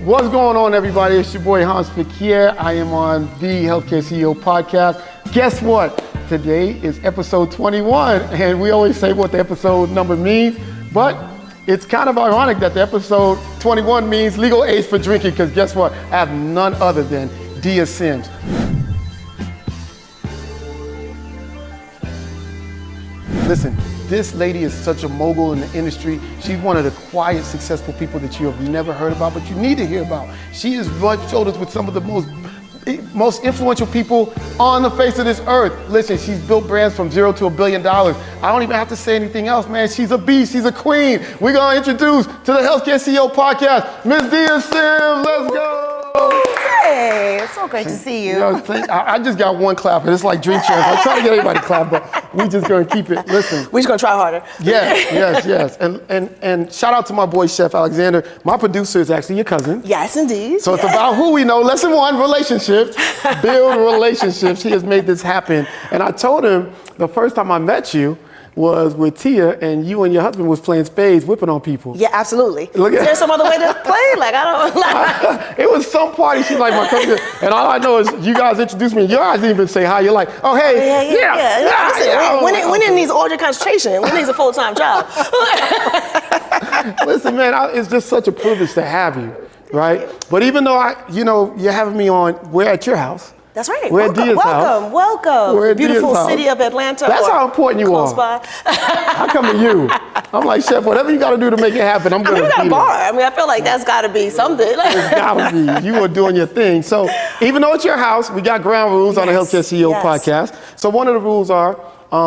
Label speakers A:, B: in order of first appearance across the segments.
A: What's going on, everybody? It's your boy Hanz Fequiere. I am on the Healthcare CEO podcast. Guess what? Today is episode 21, and we always say what the episode number means, but it's kind of ironic that the episode 21 means legal age for drinking, because guess what? I have none other than Dia Sims. Listen, this lady is such a mogul in the industry. She's one of the quiet, successful people that you have never heard about, but you need to hear about. She has rubbed shoulders with some of the most influential people on the face of this earth. Listen, she's built brands from $0 to $1 billion. I don't even have to say anything else, man. She's a beast, she's a queen. We're gonna introduce to the Healthcare CEO podcast, Ms. Dia Sims. Let's go.
B: Hey, it's so great to see you.
A: I just got one clap, and it's like drink champs. I'm trying to get everybody to clap, but we just gonna keep it. Listen.
B: We're just gonna try harder.
A: Yes. And shout out to my boy, Chef Alexander. My producer is actually your cousin.
B: Yes, indeed.
A: So it's about who we know. Lesson 1, relationships. Build relationships. He has made this happen. And I told him the first time I met you was with Tia, and you and your husband was playing spades, whipping on people.
B: Yeah, absolutely.
A: Is there
B: some other way to play? Like, I don't.
A: It was some party. She's like my cousin, and all I know is you guys introduced me. You guys didn't even say hi. You're like, oh hey, yeah.
B: When it needs all your concentration, when it needs a full-time job.
A: Listen, man, it's just such a privilege to have you, right? But even though you're having me on, we're at your house.
B: That's right.
A: We're at Dia's house.
B: Welcome.
A: We're at
B: beautiful
A: Dia's
B: city
A: house.
B: of Atlanta.
A: That's how important you are. I come to you. I'm like, Chef, whatever you got to do to make it happen, I'm going to be there.
B: We got a bar. I mean, I feel like that's got to be something.
A: It's got to be. You are doing your thing. So even though it's your house, we got ground rules on the Healthcare CEO podcast. So one of the rules are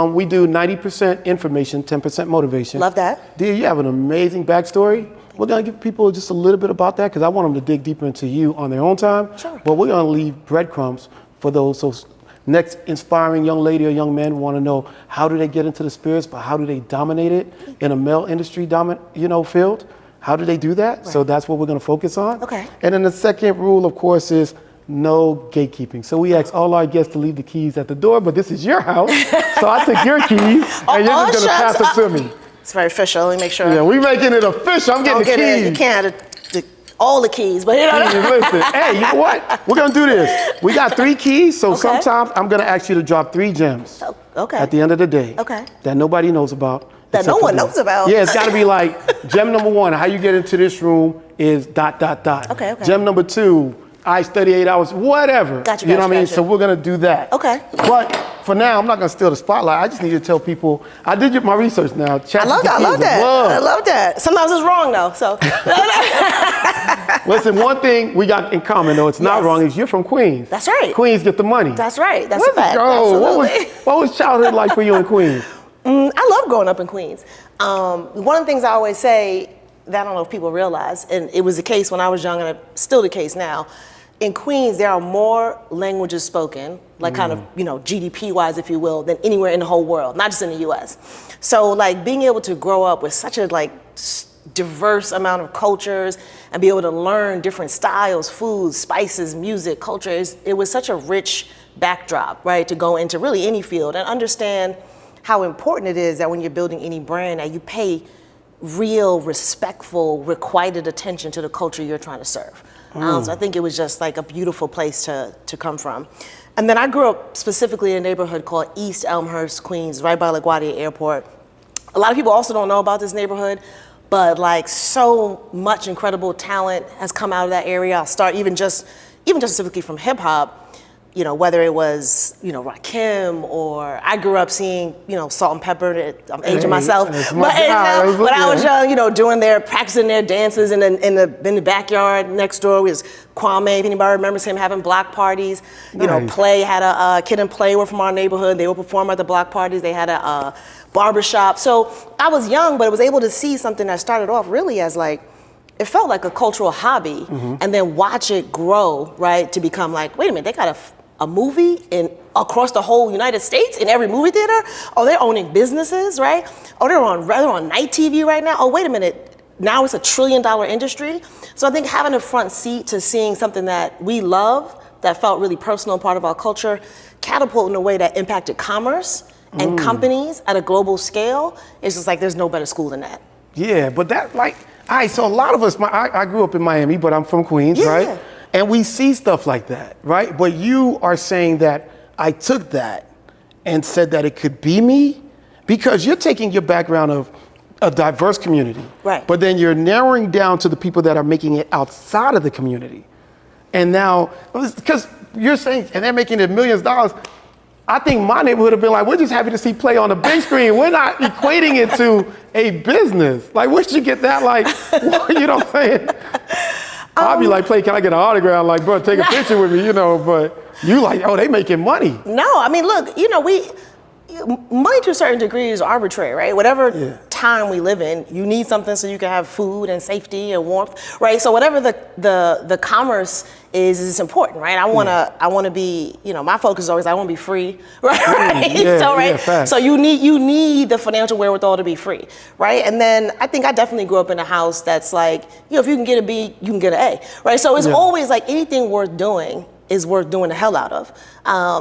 A: we do 90% information, 10% motivation.
B: Love that.
A: Dia, you have an amazing backstory. We're going to give people just a little bit about that because I want them to dig deeper into you on their own time.
B: Sure.
A: But we're going to leave breadcrumbs for those next inspiring young lady or young man who want to know how do they get into the spirits, but how do they dominate it in a male industry field? How do they do that? Right. So that's what we're going to focus on.
B: Okay.
A: And then the second rule, of course, is no gatekeeping. So we ask all our guests to leave the keys at the door, but this is your house, so I took your keys, and you're just going to pass them to me.
B: It's very official. Let me make sure.
A: Yeah, we're making it official. I'm getting the keys.
B: You can't have all the keys, but
A: Listen, hey, you know what? We're gonna do this. We got 3 keys, so sometimes I'm gonna ask you to drop 3 gems. At the end of the day. That nobody knows about.
B: That no one knows about.
A: Yeah, it's gotta be like gem number 1, how you get into this room is ...
B: Okay.
A: Gem number 2, I study 8 hours, whatever.
B: Gotcha.
A: You know what I mean? So we're gonna do that.
B: Okay.
A: But for now, I'm not gonna steal the spotlight. I just need to tell people, I did my research now.
B: I love that. Sometimes it's wrong though, so.
A: Listen, one thing we got in common though, it's not wrong, is you're from Queens.
B: That's right.
A: Queens get the money.
B: That's right, that's
A: Let's
B: a fact.
A: go.
B: Absolutely.
A: What was childhood like for you in Queens?
B: I love growing up in Queens. One of the things I always say that I don't know if people realize, and it was the case when I was young and it's still the case now, in Queens, there are more languages spoken, like kind of, GDP-wise, if you will, than anywhere in the whole world, not just in the US. So like being able to grow up with such a diverse amount of cultures and be able to learn different styles, foods, spices, music, culture, it was such a rich backdrop, right, to go into really any field and understand how important it is that when you're building any brand that you pay real, respectful, requited attention to the culture you're trying to serve. So I think it was just like a beautiful place to come from. And then I grew up specifically in a neighborhood called East Elmhurst, Queens, right by LaGuardia Airport. A lot of people also don't know about this neighborhood, but like so much incredible talent has come out of that area. I'll start even just specifically from hip hop. Whether it was, Rakim, or I grew up seeing, Salt and Pepper. I'm aging myself, but when I was young, doing practicing their dances in the backyard next door was Kwame. If anybody remembers him having block parties, Play had a Kid and Play were from our neighborhood. They would perform at the block parties. They had a barbershop. So I was young, but I was able to see something that started off really as it felt like a cultural hobby, and then watch it grow, right, to become like, wait a minute, they got a movie across the whole United States in every movie theater? Oh, they're owning businesses, right? Oh, they're on night TV right now. Oh, wait a minute, now it's $1 trillion industry. So I think having a front seat to seeing something that we love, that felt really personal and part of our culture, catapult in a way that impacted commerce and companies at a global scale, it's just like there's no better school than that.
A: Yeah, but that All right, so a lot of us, I grew up in Miami, but I'm from Queens, right? And we see stuff like that, right? But you are saying that I took that and said that it could be me, because you're taking your background of a diverse community,
B: right?
A: But then you're narrowing down to the people that are making it outside of the community. And now, because you're saying, and they're making it millions of dollars, I think my neighborhood would have been like, we're just happy to see play on the big screen. We're not equating it to a business. Like, where'd you get that? Like, you know what I'm saying? I'll be like, play, can I get an autograph? Like, bro, take a picture with me, you know, but you like, oh, they making money.
B: No, I mean, look, you know, money to a certain degree is arbitrary, right? Whatever time we live in, you need something so you can have food and safety and warmth, right? So whatever the commerce is important, right? I wanna be, you know, my focus is always I wanna be free, right? So you need the financial wherewithal to be free, right? And then I think I definitely grew up in a house that's like, you know, if you can get a B, you can get an A, right? So it's always like anything worth doing is worth doing the hell out of.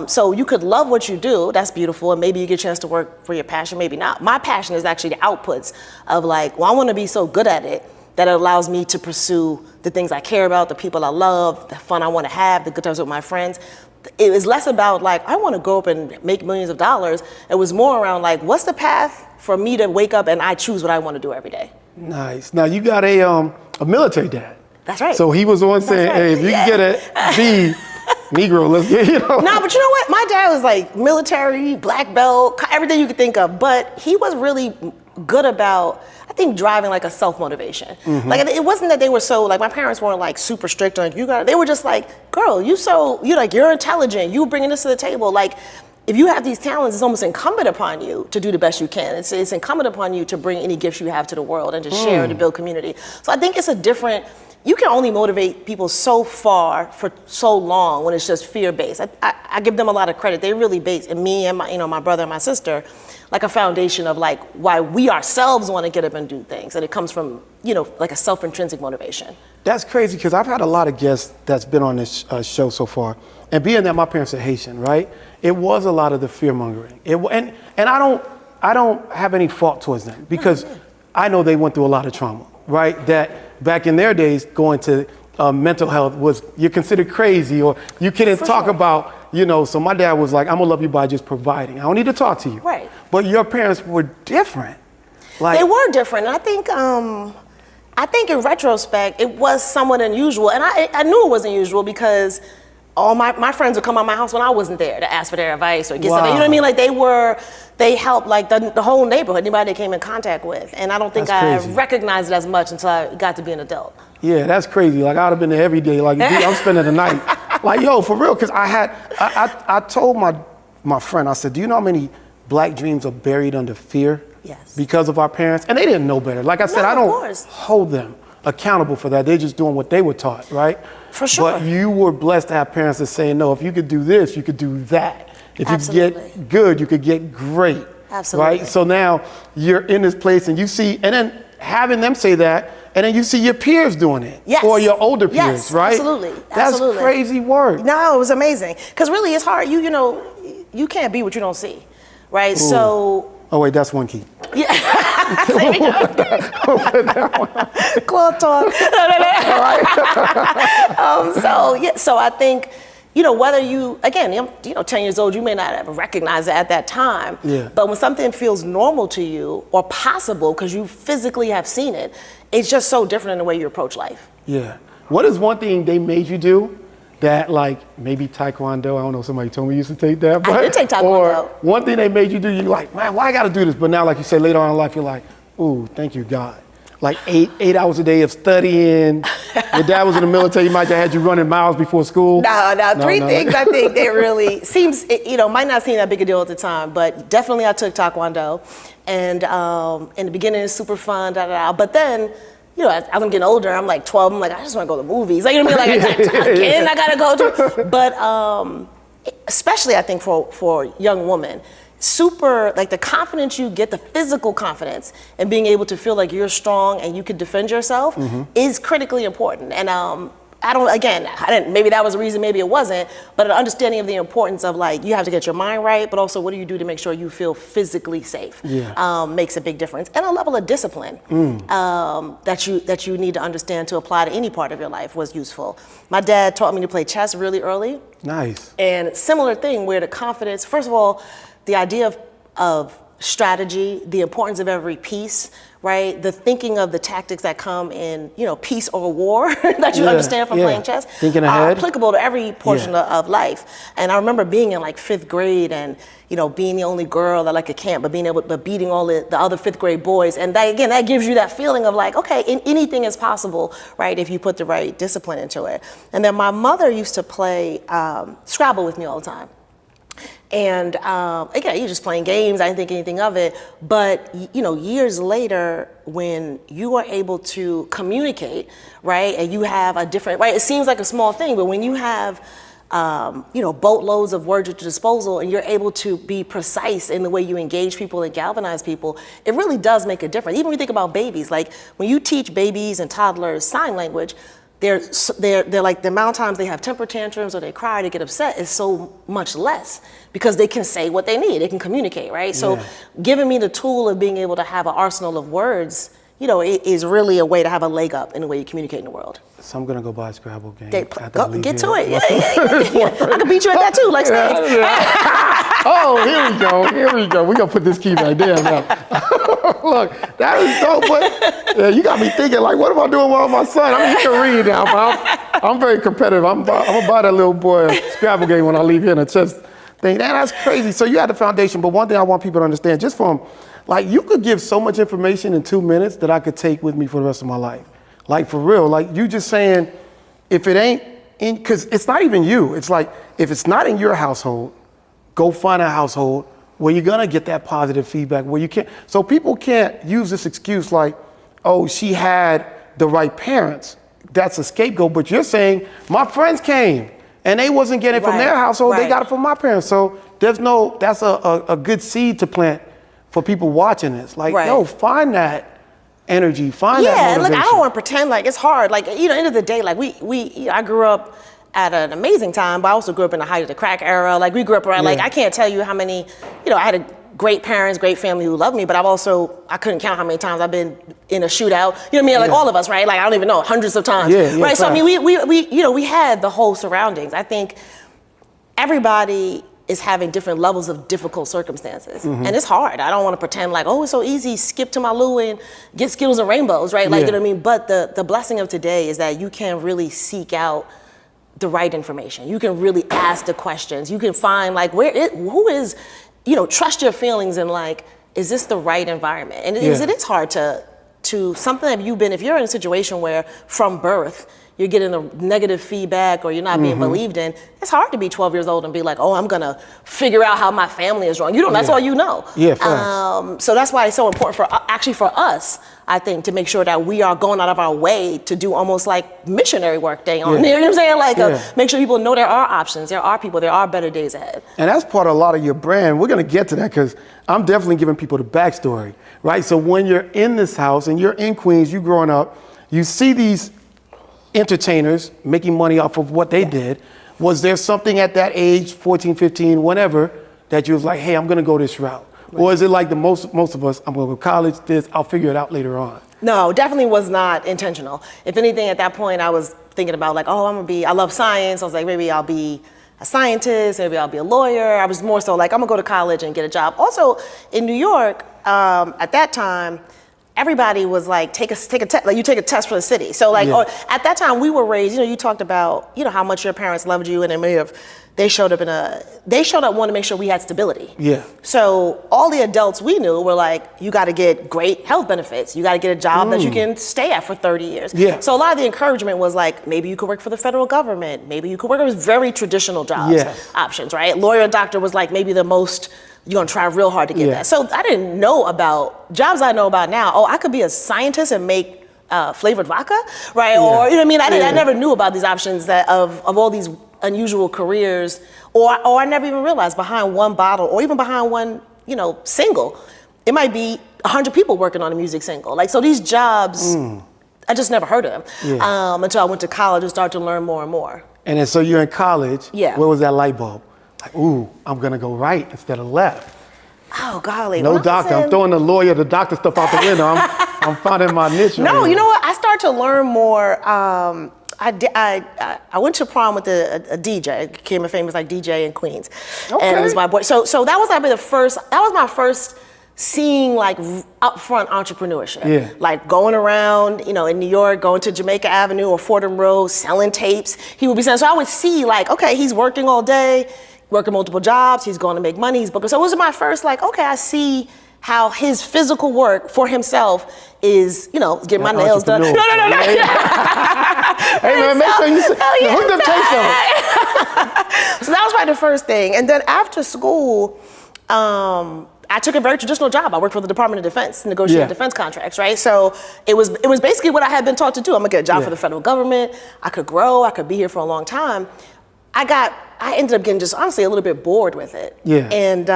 B: So you could love what you do, that's beautiful, and maybe you get a chance to work for your passion, maybe not. My passion is actually the outputs of like, well, I wanna be so good at it that it allows me to pursue the things I care about, the people I love, the fun I wanna have, the good times with my friends. It was less about like, I wanna go up and make millions of dollars. It was more around like, what's the path for me to wake up and I choose what I wanna do every day.
A: Nice. Now you got a military dad.
B: That's right.
A: So he was the one saying, hey, if you can get a B, Negro, let's get, you know.
B: No, but you know what? My dad was like military, black belt, everything you could think of. But he was really good about, I think, driving like a self-motivation. Like it wasn't that they were so, like my parents weren't like super strict on they were just like, girl, you're intelligent, you bringing this to the table. Like, if you have these talents, it's almost incumbent upon you to do the best you can. It's incumbent upon you to bring any gifts you have to the world and to share and to build community. So I think it's a different, you can only motivate people so far for so long when it's just fear-based. I give them a lot of credit. They really base, and me and my brother and my sister, like a foundation of like why we ourselves want to get up and do things. And it comes from, like a self-intrinsic motivation. That's
A: crazy, because I've had a lot of guests that's been on this show so far. And being that my parents are Haitian, right? It was a lot of the fear-mongering. And I don't have any fault towards them, because I know they went through a lot of trauma, right? That back in their days, going to mental health was, you're considered crazy, or you couldn't talk about, so my dad was like, I'm gonna love you by just providing. I don't need to talk to you.
B: Right.
A: But your parents were different. Like,
B: they were different. And I think in retrospect, it was somewhat unusual. And I knew it was unusual because all my friends would come out my house when I wasn't there to ask for their advice or get something. You know what I mean? Like they helped like the whole neighborhood, anybody they came in contact with. And I don't think I recognized it as much until I got to be an adult.
A: Yeah, that's crazy. Like I'd have been there every day. Like I'm spending the night. Like, yo, for real, because I told my friend, I said, do you know how many black dreams are buried under fear?
B: Yes.
A: Because of our parents? And they didn't know better. Like I said, I don't hold them accountable for that. They're just doing what they were taught, right?
B: For sure.
A: But you were blessed to have parents that say, no, if you could do this, you could do that. If you get good, you could get great.
B: Absolutely.
A: Right? So now you're in this place and you see, and then having them say that, and then you see your peers doing it.
B: Yes.
A: Or your older peers, right?
B: Absolutely.
A: That's crazy work.
B: No, it was amazing. Because really it's hard. You can't be what you don't see, right? Ooh. So.
A: Oh wait, that's one key.
B: Yeah. There we go. Cloth talk. So I think, whether you, again, 10 years old, you may not have recognized it at that time.
A: Yeah.
B: But when something feels normal to you or possible because you physically have seen it, it's just so different in the way you approach life.
A: Yeah. What is one thing they made you do that, like, maybe Taekwondo? I don't know, somebody told me you used to take that. But,
B: I did take Taekwondo.
A: Or one thing they made you do, you're like, man, why I gotta do this? But now, like you said, later on in life, you're like, ooh, thank you, God. Like 8 hours a day of studying. Your dad was in the military, he might have had you running miles before school.
B: No, three things I think that really seems, might not seem that big a deal at the time, but definitely I took Taekwondo. And in the beginning, it's super fun, But then, as I'm getting older, I'm like 12, I'm like, I just want to go to the movies. Like, I gotta go to. But especially I think for a young woman, super, like the confidence you get, the physical confidence, and being able to feel like you're strong and you can defend yourself is critically important. And maybe that was a reason, maybe it wasn't, but an understanding of the importance of like, you have to get your mind right, but also what do you do to make sure you feel physically safe? Makes a big difference. And a level of discipline that you need to understand to apply to any part of your life was useful. My dad taught me to play chess really early.
A: Nice.
B: And similar thing where the confidence, first of all, the idea of strategy, the importance of every piece, right? The thinking of the tactics that come in, peace or war that you understand from playing chess
A: Thinking
B: are
A: ahead.
B: applicable to every portion of life. And I remember being in like 5th grade and, being the only girl at like a camp, but beating all the other 5th grade boys. And that gives you that feeling of like, okay, anything is possible, right? If you put the right discipline into it. And then my mother used to play Scrabble with me all the time. And again, you're just playing games. I didn't think anything of it. But years later, when you are able to communicate, right, and you have a different, right, it seems like a small thing, but when you have, boatloads of words at your disposal, and you're able to be precise in the way you engage people and galvanize people, it really does make a difference. Even when you think about babies, like when you teach babies and toddlers sign language, they're like the amount of times they have temper tantrums or they cry or they get upset is so much less because they can say what they need. They can communicate, right? So giving me the tool of being able to have an arsenal of words, it is really a way to have a leg up in the way you communicate in the world.
A: So I'm gonna go buy a Scrabble game.
B: Get to it. Yeah. I can beat you at that too, like Spades.
A: Oh, here we go. We're gonna put this key right there now. Look, that is dope, but you got me thinking, like, what am I doing with my son? I mean, he can read now, but I'm very competitive. I'm gonna buy that little boy a Scrabble game when I leave here in a chess thing. That's crazy. So you had the foundation, but one thing I want people to understand, just from, like, you could give so much information in 2 minutes that I could take with me for the rest of my life. Like, for real, like, you just saying, if it ain't in, because it's not even you. It's like, if it's not in your household, go find a household where you're gonna get that positive feedback, where you can't. So people can't use this excuse like, oh, she had the right parents. That's a scapegoat, but you're saying, my friends came and they wasn't getting it from their household, they got it from my parents. So that's a good seed to plant for people watching this. Like, no, find that energy, find that motivation.
B: Yeah, like, I don't want to pretend like it's hard. Like, end of the day, like I grew up at an amazing time, but I also grew up in the height of the crack era. Like, we grew up around, like, I can't tell you how many, I had great parents, great family who loved me, but I couldn't count how many times I've been in a shootout. You know what I mean? Like, all of us, right? Like, I don't even know, hundreds of times. Right? So, I mean, we had the whole surroundings. I think everybody is having different levels of difficult circumstances. And it's hard. I don't want to pretend like, oh, it's so easy, skip to my Lou and get Skittles and rainbows, right? Like, you know what I mean? But the blessing of today is that you can really seek out the right information. You can really ask the questions. You can find, like, who is, trust your feelings and, like, is this the right environment? And it is hard to something that if you're in a situation where from birth, you're getting a negative feedback or you're not being believed in, it's hard to be 12 years old and be like, oh, I'm gonna figure out how my family is wrong. That's all you know. So that's why it's so important for us, I think, to make sure that we are going out of our way to do almost like missionary work day on. You know what I'm saying? Like, make sure people know there are options, there are people, there are better days ahead.
A: And that's part of a lot of your brand. We're gonna get to that because I'm definitely giving people the backstory, right? So when you're in this house and you're in Queens, you growing up, you see these entertainers making money off of what they did. Was there something at that age, 14, 15, whenever, that you was like, hey, I'm gonna go this route? Or is it like most of us, I'm gonna go to college, I'll figure it out later on?
B: No, definitely was not intentional. If anything, at that point, I was thinking about like, oh, I love science. I was like, maybe I'll be a scientist, maybe I'll be a lawyer. I was more so like, I'm gonna go to college and get a job. Also, in New York, at that time, everybody was like, take a test, like you take a test for the city. So like, at that time we were raised, you talked about, how much your parents loved you, and they showed up wanting to make sure we had stability. So all the adults we knew were like, you gotta get great health benefits. You gotta get a job that you can stay at for 30 years. So a lot of the encouragement was like, maybe you could work for the federal government. Maybe you could work with very traditional jobs, options, right? Lawyer and doctor was like maybe the most, you're gonna try real hard to get that. So I didn't know about jobs I know about now. Oh, I could be a scientist and make flavored vodka, right? Or, you know what I mean? I never knew about these options of all these unusual careers, or I never even realized behind one bottle or even behind one, single, it might be 100 people working on a music single. Like, so these jobs I just never heard of him until I went to college and started to learn more and more.
A: And then so you're in college.
B: Yeah.
A: Where was that light bulb? Like, ooh, I'm gonna go right instead of left.
B: Oh, golly.
A: No doctor. I'm throwing the lawyer, the doctor stuff out the window. I'm finding my niche.
B: No, you know what? I started to learn more. I went to prom with a DJ, became a famous like DJ in Queens, and it was my boy. So that was like the first. That was my first seeing like upfront entrepreneurship.
A: Yeah.
B: Like going around, you know, in New York, going to Jamaica Avenue or Fordham Road, selling tapes. He would be selling. So I would see like, okay, he's working all day, working multiple jobs. He's going to make money. He's booking. So it was my first like, okay, I see how his physical work for himself is, you know, getting my nails done. No.
A: Hey man, make sure you hook them tapes up.
B: So that was probably the first thing. And then after school, I took a very traditional job. I worked for the Department of Defense, negotiating defense contracts, right? So it was basically what I had been taught to do. I'm gonna get a job for the federal government. I could grow. I could be here for a long time. I ended up getting just honestly a little bit bored with it. Yeah. And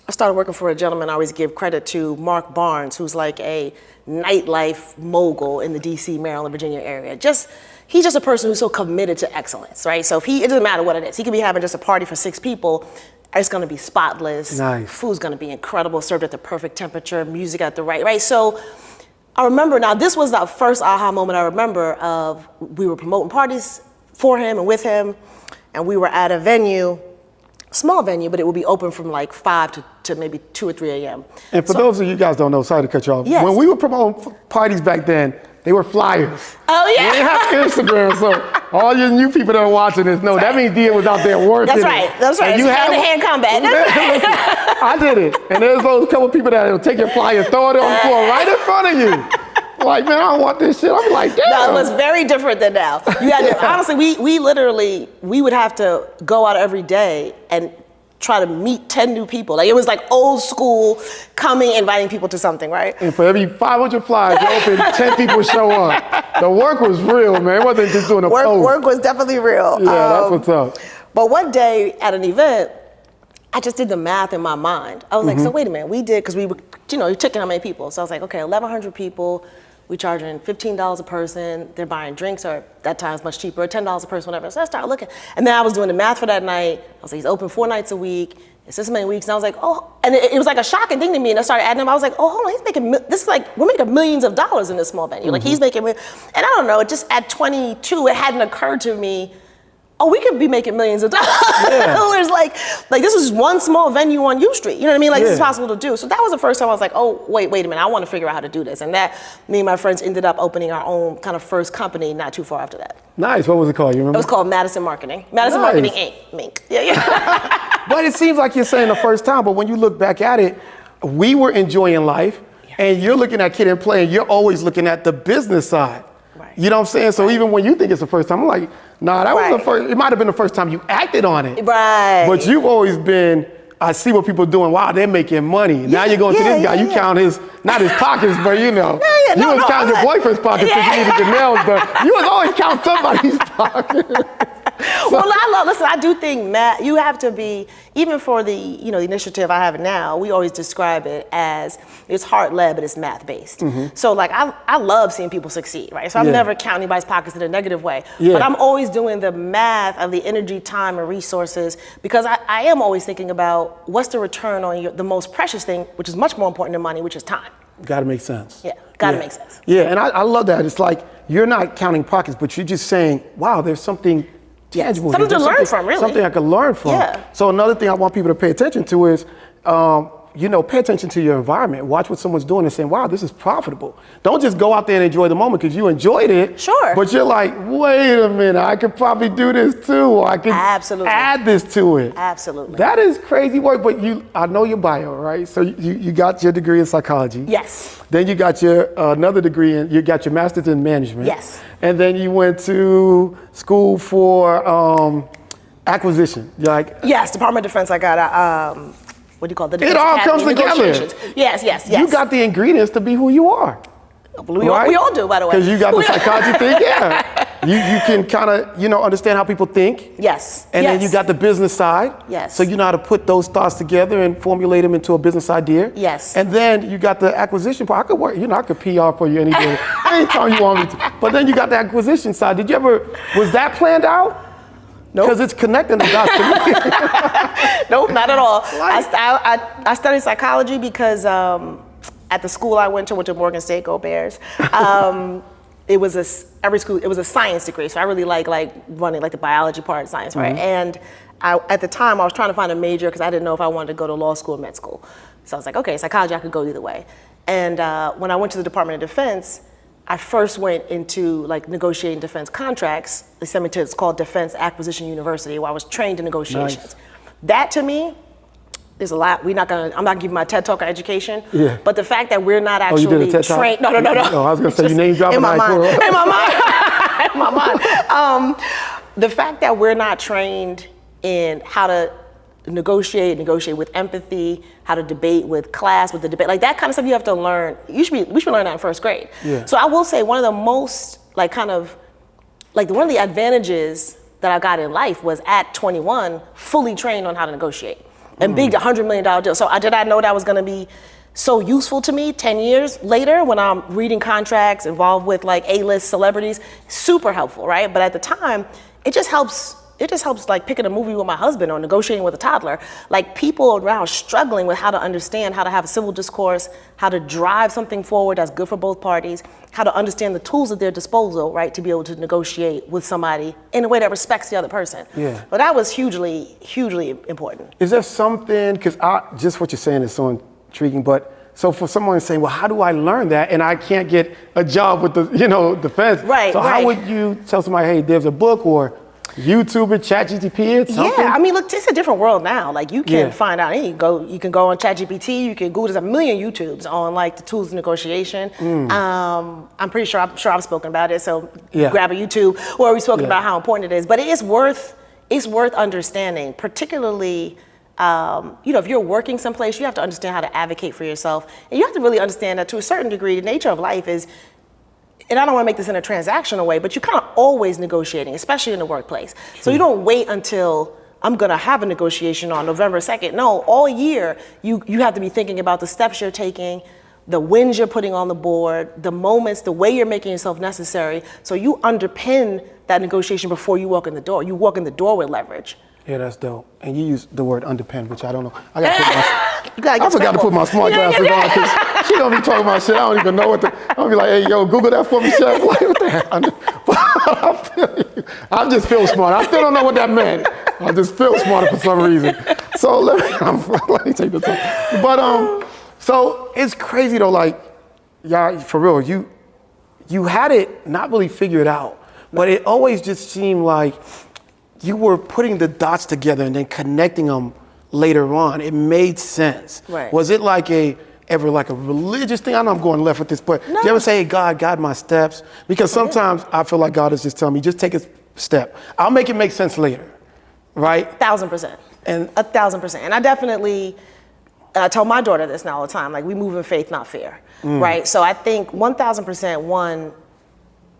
B: I started working for a gentleman. I always give credit to Mark Barnes, who's like a nightlife mogul in the DC, Maryland, Virginia area. He's just a person who's so committed to excellence, right? So it doesn't matter what it is. He could be having just a party for 6 people. It's gonna be spotless.
A: Nice.
B: Food's gonna be incredible, served at the perfect temperature, music at the right. So I remember, now this was the first aha moment I remember of, we were promoting parties for him and with him, and we were at a venue, small venue, but it would be open from like 5 to maybe 2 or 3 a.m.
A: And for those of you guys don't know, sorry to cut you off.
B: Yes.
A: When we were promoting parties back then, they were flyers.
B: Oh yeah.
A: We didn't have Instagram, so all you new people that are watching this know that means Dia was out there working.
B: That's right. You hand-to-hand combat. That's right.
A: I did it, and there's those couple people that will take your flyer, throw it on the floor right in front of you. Like, man, I don't want this shit. I'm like, damn.
B: No, it was very different than now. You had to, honestly, we would have to go out every day and try to meet 10 new people. Like, it was like old school, coming, inviting people to something, right?
A: And for every 500 flyers you open, 10 people show up. The work was real, man. It wasn't just doing a post.
B: Work was definitely real.
A: Yeah, that's what's up.
B: But one day at an event, I just did the math in my mind. I was like, so wait a minute, we did, because we were, you know, you're checking how many people. So I was like, okay, 1,100 people. We charging $15 a person. They're buying drinks, or that time's much cheaper, $10 a person, whatever. So I started looking. And then I was doing the math for that night. I was like, he's open 4 nights a week. It's this many weeks. And I was like, oh, and it was like a shocking thing to me. And I started adding them. I was like, oh, hold on, he's making, this is like, we're making millions of dollars in this small venue. Like, he's making, and I don't know, just at 22, it hadn't occurred to me, oh, we could be making millions of dollars. Yeah. It was like this is one small venue on U Street. You know what I mean? Like, this is possible to do. So that was the first time I was like, oh, wait a minute. I want to figure out how to do this. And that, me and my friends ended up opening our own kind of first company not too far after that.
A: Nice. What was it called? You remember?
B: It was called Madison Marketing. Madison Marketing Inc. Mink. Yeah.
A: But it seems like you're saying the first time, but when you look back at it, we were enjoying life, and you're looking at Kid and Play, and you're always looking at the business side. Right. You know what I'm saying? So even when you think it's the first time, I'm like, nah, that was the first, it might have been the first time you acted on it.
B: Right.
A: But you've always been, I see what people are doing, wow, they're making money. Now you're going to this guy, you count his, not his pockets, but you know, you was counting your boyfriend's pockets because you needed your nails done. You was always counting somebody's pockets.
B: Well, listen, I do think math, you have to be, even for the, you know, the initiative I have now, we always describe it as, it's heart-led, but it's math-based. So like, I love seeing people succeed, right? So I'm never counting anybody's pockets in a negative way, but I'm always doing the math of the energy, time, and resources, because I am always thinking about what's the return on the most precious thing, which is much more important than money, which is time.
A: Gotta make sense.
B: Yeah, gotta make sense.
A: Yeah, and I love that. It's like, you're not counting pockets, but you're just saying, wow, there's something tangible.
B: Something to learn from, really.
A: Something I could learn from.
B: Yeah.
A: So another thing I want people to pay attention to is, you know, pay attention to your environment. Watch what someone's doing and saying, wow, this is profitable. Don't just go out there and enjoy the moment because you enjoyed it.
B: Sure.
A: But you're like, wait a minute, I could probably do this too, or I could add this to it.
B: Absolutely.
A: That is crazy work, but I know your bio, right? So you got your degree in psychology.
B: Yes.
A: Then you got your another degree you got your master's in management.
B: Yes.
A: And then you went to school for acquisition.
B: Yes, Department of Defense. I got what do you call it?
A: It all comes together.
B: Yes.
A: You got the ingredients to be who you are.
B: We all do, by the way.
A: Because you got the psychology thing, You can kind of, understand how people think.
B: Yes.
A: And then you got the business side.
B: Yes.
A: So you know how to put those thoughts together and formulate them into a business idea.
B: Yes.
A: And then you got the acquisition part. I could work, I could PR for you anytime you want me to. But then you got the acquisition side. Was that planned out?
B: Nope.
A: Because it's connecting the dots to me.
B: Nope, not at all. I studied psychology because at the school I went to Morgan State, Go Bears. It was a science degree, so I really like running the biology part of science, right? And at the time I was trying to find a major because I didn't know if I wanted to go to law school or med school. So I was like, okay, psychology, I could go either way. And when I went to the Department of Defense, I first went into negotiating defense contracts. They sent me to, it's called Defense Acquisition University, where I was trained in negotiations.
A: Nice.
B: That to me, there's a lot. I'm not giving my TED Talk on education, but the fact that we're not actually trained. No.
A: No, I was gonna say you name dropping
B: in my mind. In my mind. The fact that we're not trained in how to negotiate with empathy, how to debate with class, with the debate, that kind of stuff you have to learn. We should learn that in first grade. Yeah. So I will say one of the most one of the advantages that I got in life was at 21, fully trained on how to negotiate. And big $100 million deal. So did I know that was going to be so useful to me 10 years later when I'm reading contracts, involved with A-list celebrities? Super helpful, right? But at the time, it just helps picking a movie with my husband or negotiating with a toddler. People around struggling with how to understand how to have a civil discourse, how to drive something forward that's good for both parties, how to understand the tools at their disposal, right, to be able to negotiate with somebody in a way that respects the other person.
A: Yeah.
B: But that was hugely, hugely important.
A: Is there something, because just what you're saying is so intriguing, but so for someone saying, well, how do I learn that? And I can't get a job with the, defense.
B: Right,
A: so how would you tell somebody, hey, there's a book or YouTube or ChatGPT or something?
B: Yeah, look, it's a different world now. You can find out. You can go on ChatGPT. You can Google. There's a million YouTubes on the tools of negotiation. I'm pretty sure I've spoken about it. So grab a YouTube where we've spoken about how important it is. But it's worth understanding, particularly. If you're working someplace, you have to understand how to advocate for yourself, and you have to really understand that to a certain degree, the nature of life is. And I don't want to make this in a transactional way, but you're kind of always negotiating, especially in the workplace. True. So you don't wait until I'm going to have a negotiation on November 2nd. No, all year you have to be thinking about the steps you're taking, the wins you're putting on the board, the moments, the way you're making yourself necessary. So you underpin that negotiation before you walk in the door. You walk in the door with leverage.
A: Yeah, that's dope. And you use the word underpin, which I don't know. I forgot to put my smart glasses on because she don't be talking about shit. I don't even know I'll be like, hey, yo, Google that for me, Chef. What the heck? I just feel smart. I still don't know what that meant. I just feel smarter for some reason. So let me take this off. But so it's crazy though. Y'all, for real, you had it not really figured out, but it always just seemed like you were putting the dots together and then connecting them later on. It made sense.
B: Right.
A: Was it ever a religious thing? I know I'm going left with this, but do you ever say, hey, God, guide my steps? Because sometimes I feel like God is just telling me, just take a step. I'll make it make sense later, right?
B: 1,000%. And 1,000%. And I definitely tell my daughter this now all the time, we move in faith, not fear, right? So I think 1,000%,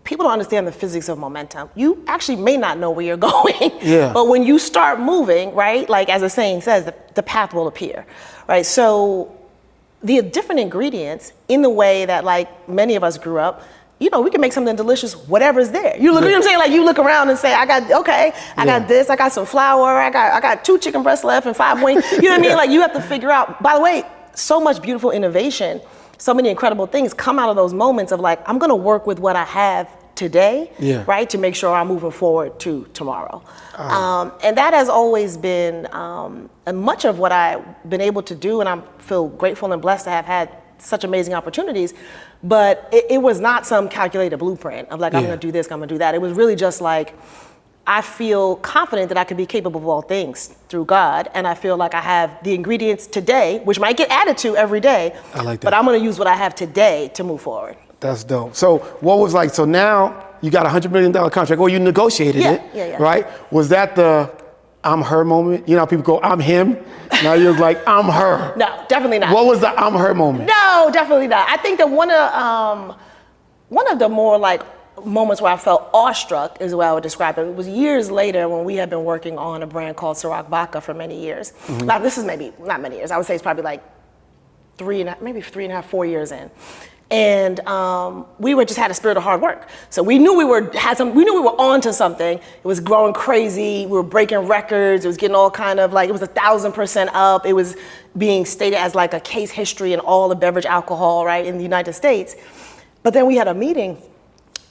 B: people don't understand the physics of momentum. You actually may not know where you're going, but when you start moving, right, as the saying says, the path will appear, right? So the different ingredients in the way that many of us grew up, we can make something delicious, whatever's there. You know what I'm saying? You look around and say, I got this, I got some flour, I got 2 chicken breasts left and 5 wings. You know what I mean? You have to figure out, by the way, so much beautiful innovation, so many incredible things come out of those moments of I'm gonna work with what I have today, right, to make sure I'm moving forward to tomorrow. And that has always been much of what I've been able to do, and I feel grateful and blessed to have had such amazing opportunities, but it was not some calculated blueprint of I'm gonna do this, I'm gonna do that. It was really just I feel confident that I can be capable of all things through God, and I feel like I have the ingredients today, which might get added to every day,
A: I like that.
B: But I'm gonna use what I have today to move forward.
A: That's dope. So what was so now you got a $100 million contract, or you negotiated it, right? Was that the I'm her moment? You know how people go, I'm him? Now you're I'm her.
B: No, definitely not.
A: What was the I'm her moment?
B: No, definitely not. I think that one of the more moments where I felt awestruck is the way I would describe it. It was years later when we had been working on a brand called CîROC vodka for many years. Now, this is maybe not many years. I would say it's probably like 3.5, 4 years in. And we were just had a spirit of hard work. So we knew we were on to something. It was growing crazy. We were breaking records. It was getting all kind of like, it was 1,000% up. It was being stated as like a case history in all the beverage alcohol, right, in the United States. But then we had a meeting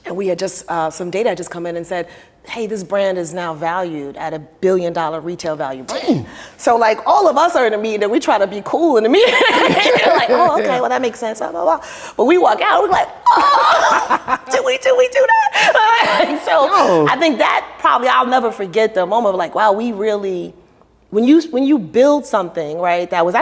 B: and we had just, some data had just come in and said, hey, this brand is now valued at $1 billion retail value brand. So like all of us are in a meeting and we try to be cool in the meeting. Like, oh, okay, well that makes sense, blah, blah, blah. But we walk out, we're like, oh, do we do that? So I think that probably, I'll never forget the moment of like, wow, we really, when you build something, right, that was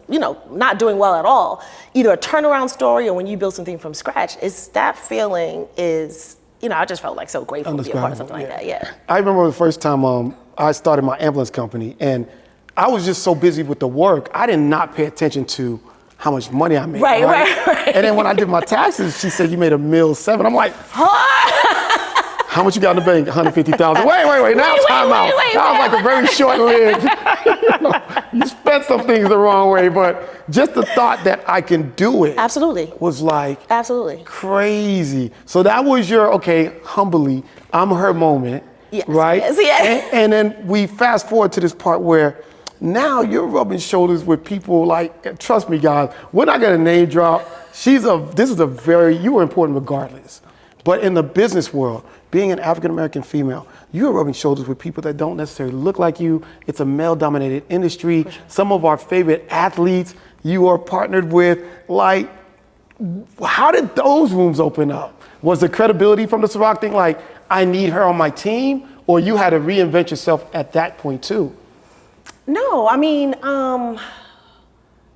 B: not doing well at all, either a turnaround story or when you build something from scratch, that feeling is, I just felt like so grateful to be a part of something like that, yeah.
A: I remember the first time I started my ambulance company, and I was just so busy with the work, I did not pay attention to how much money I made. Right. And then when I did my taxes, she said, you made $1.7 million. I'm like, how much you got in the bank? 150,000. Wait. Now time out. That was like a very short-lived. You spent some things the wrong way, but just the thought that I can do it.
B: Absolutely.
A: Was like
B: absolutely
A: crazy. So that was your, okay, humbly, I'm her moment,
B: yes,
A: right?
B: Yes.
A: And then we fast forward to this part where now you're rubbing shoulders with people like, trust me guys, we're not gonna name drop. You were important regardless. But in the business world, being an African-American female, you're rubbing shoulders with people that don't necessarily look like you. It's a male-dominated industry. Sure. Some of our favorite athletes you are partnered with. Like, how did those rooms open up? Was the credibility from the CİROC thing like, I need her on my team? Or you had to reinvent yourself at that point too?
B: No, I mean, I'm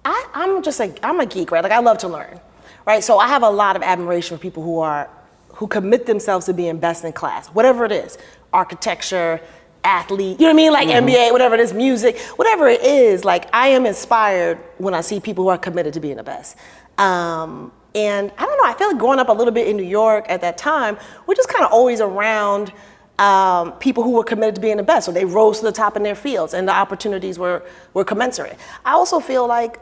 B: a geek, right? Like I love to learn, right? So I have a lot of admiration for people who commit themselves to being best in class, whatever it is, architecture, athlete, you know what I mean? Like NBA, whatever it is, music, whatever it is, like I am inspired when I see people who are committed to being the best. And I don't know, I feel like growing up a little bit in New York at that time, we're just kind of always around people who were committed to being the best. So they rose to the top in their fields and the opportunities were commensurate. I also feel like,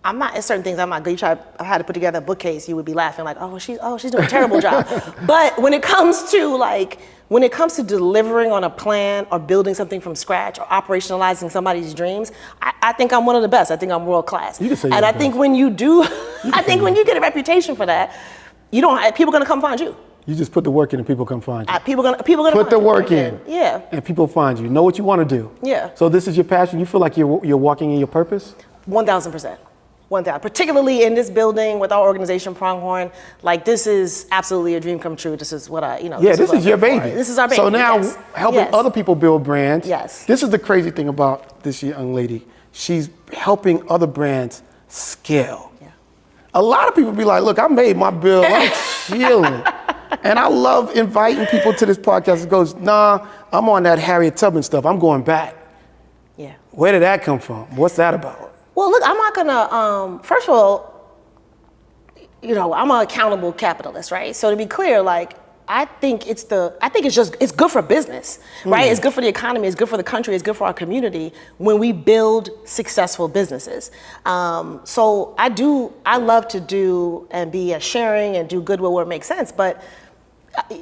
B: I'm not, in certain things I'm not good. I had to put together a bookcase, you would be laughing like, oh, she's doing a terrible job. But when it comes to delivering on a plan or building something from scratch or operationalizing somebody's dreams, I think I'm one of the best. I think I'm world class.
A: You can say
B: and I think when you do, when you get a reputation for that, people are gonna come find you.
A: You just put the work in and people come find you.
B: People gonna
A: put the work in.
B: Yeah.
A: And people find you. Know what you want to do.
B: Yeah.
A: So this is your passion. You feel like you're walking in your purpose?
B: 1,000%. 1,000%. Particularly in this building with our organization Pronghorn, like this is absolutely a dream come true. This is what this is your baby. This is our baby.
A: So now helping other people build brands.
B: Yes.
A: This is the crazy thing about this young lady. She's helping other brands scale. Yeah. A lot of people be like, look, I made my bill. I'm chilling. And I love inviting people to this podcast that goes, nah, I'm on that Harriet Tubman stuff. I'm going back.
B: Yeah.
A: Where did that come from? What's that about?
B: Well, look, I'm not gonna, first of all, I'm an accountable capitalist, right? So to be clear, like, I think it's good for business, right? It's good for the economy, it's good for the country, it's good for our community when we build successful businesses. So I love to do and be sharing and do goodwill where it makes sense, but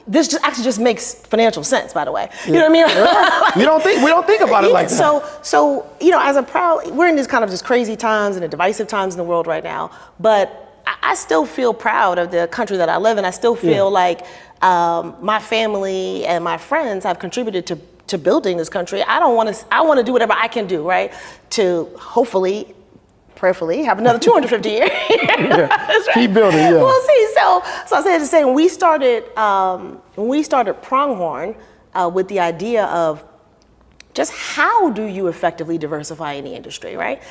B: this just makes financial sense, by the way. You know what I mean?
A: We don't think about it like that.
B: So we're in these crazy times and the divisive times in the world right now, but I still feel proud of the country that I live in. I still feel like my family and my friends have contributed to building this country. I want to do whatever I can do, right? To hopefully, prayerfully, have another 250 years. Right.
A: Keep building, yeah.
B: We'll see. So I said to say, when we started Pronghorn with the idea of just how do you effectively diversify any industry, right?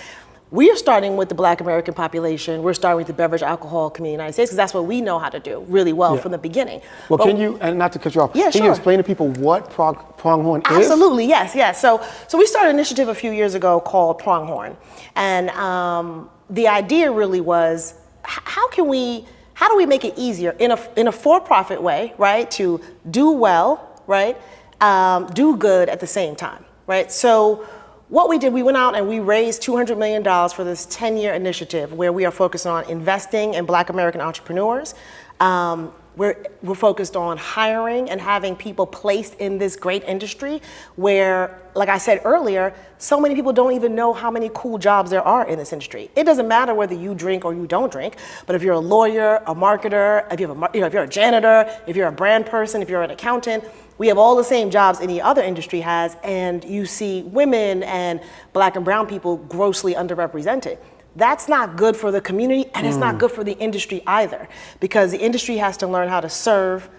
B: We are starting with the Black American population. We're starting with the beverage alcohol community in the United States because that's what we know how to do really well from the beginning.
A: Well, can you, and not to cut you off, can you explain to people what Pronghorn is?
B: Absolutely, yes. So we started an initiative a few years ago called Pronghorn. And the idea really was, how can we how do we make it easier in a for-profit way, right? To do well, right? Do good at the same time, right? So what we did, we went out and we raised $200 million for this 10-year initiative where we are focused on investing in Black American entrepreneurs. We're focused on hiring and having people placed in this great industry where, like I said earlier, so many people don't even know how many cool jobs there are in this industry. It doesn't matter whether you drink or you don't drink, but if you're a lawyer, a marketer, if you're a janitor, if you're a brand person, if you're an accountant, we have all the same jobs any other industry has, and you see women and Black and brown people grossly underrepresented. That's not good for the community, and it's not good for the industry either, because the industry has to learn how to serve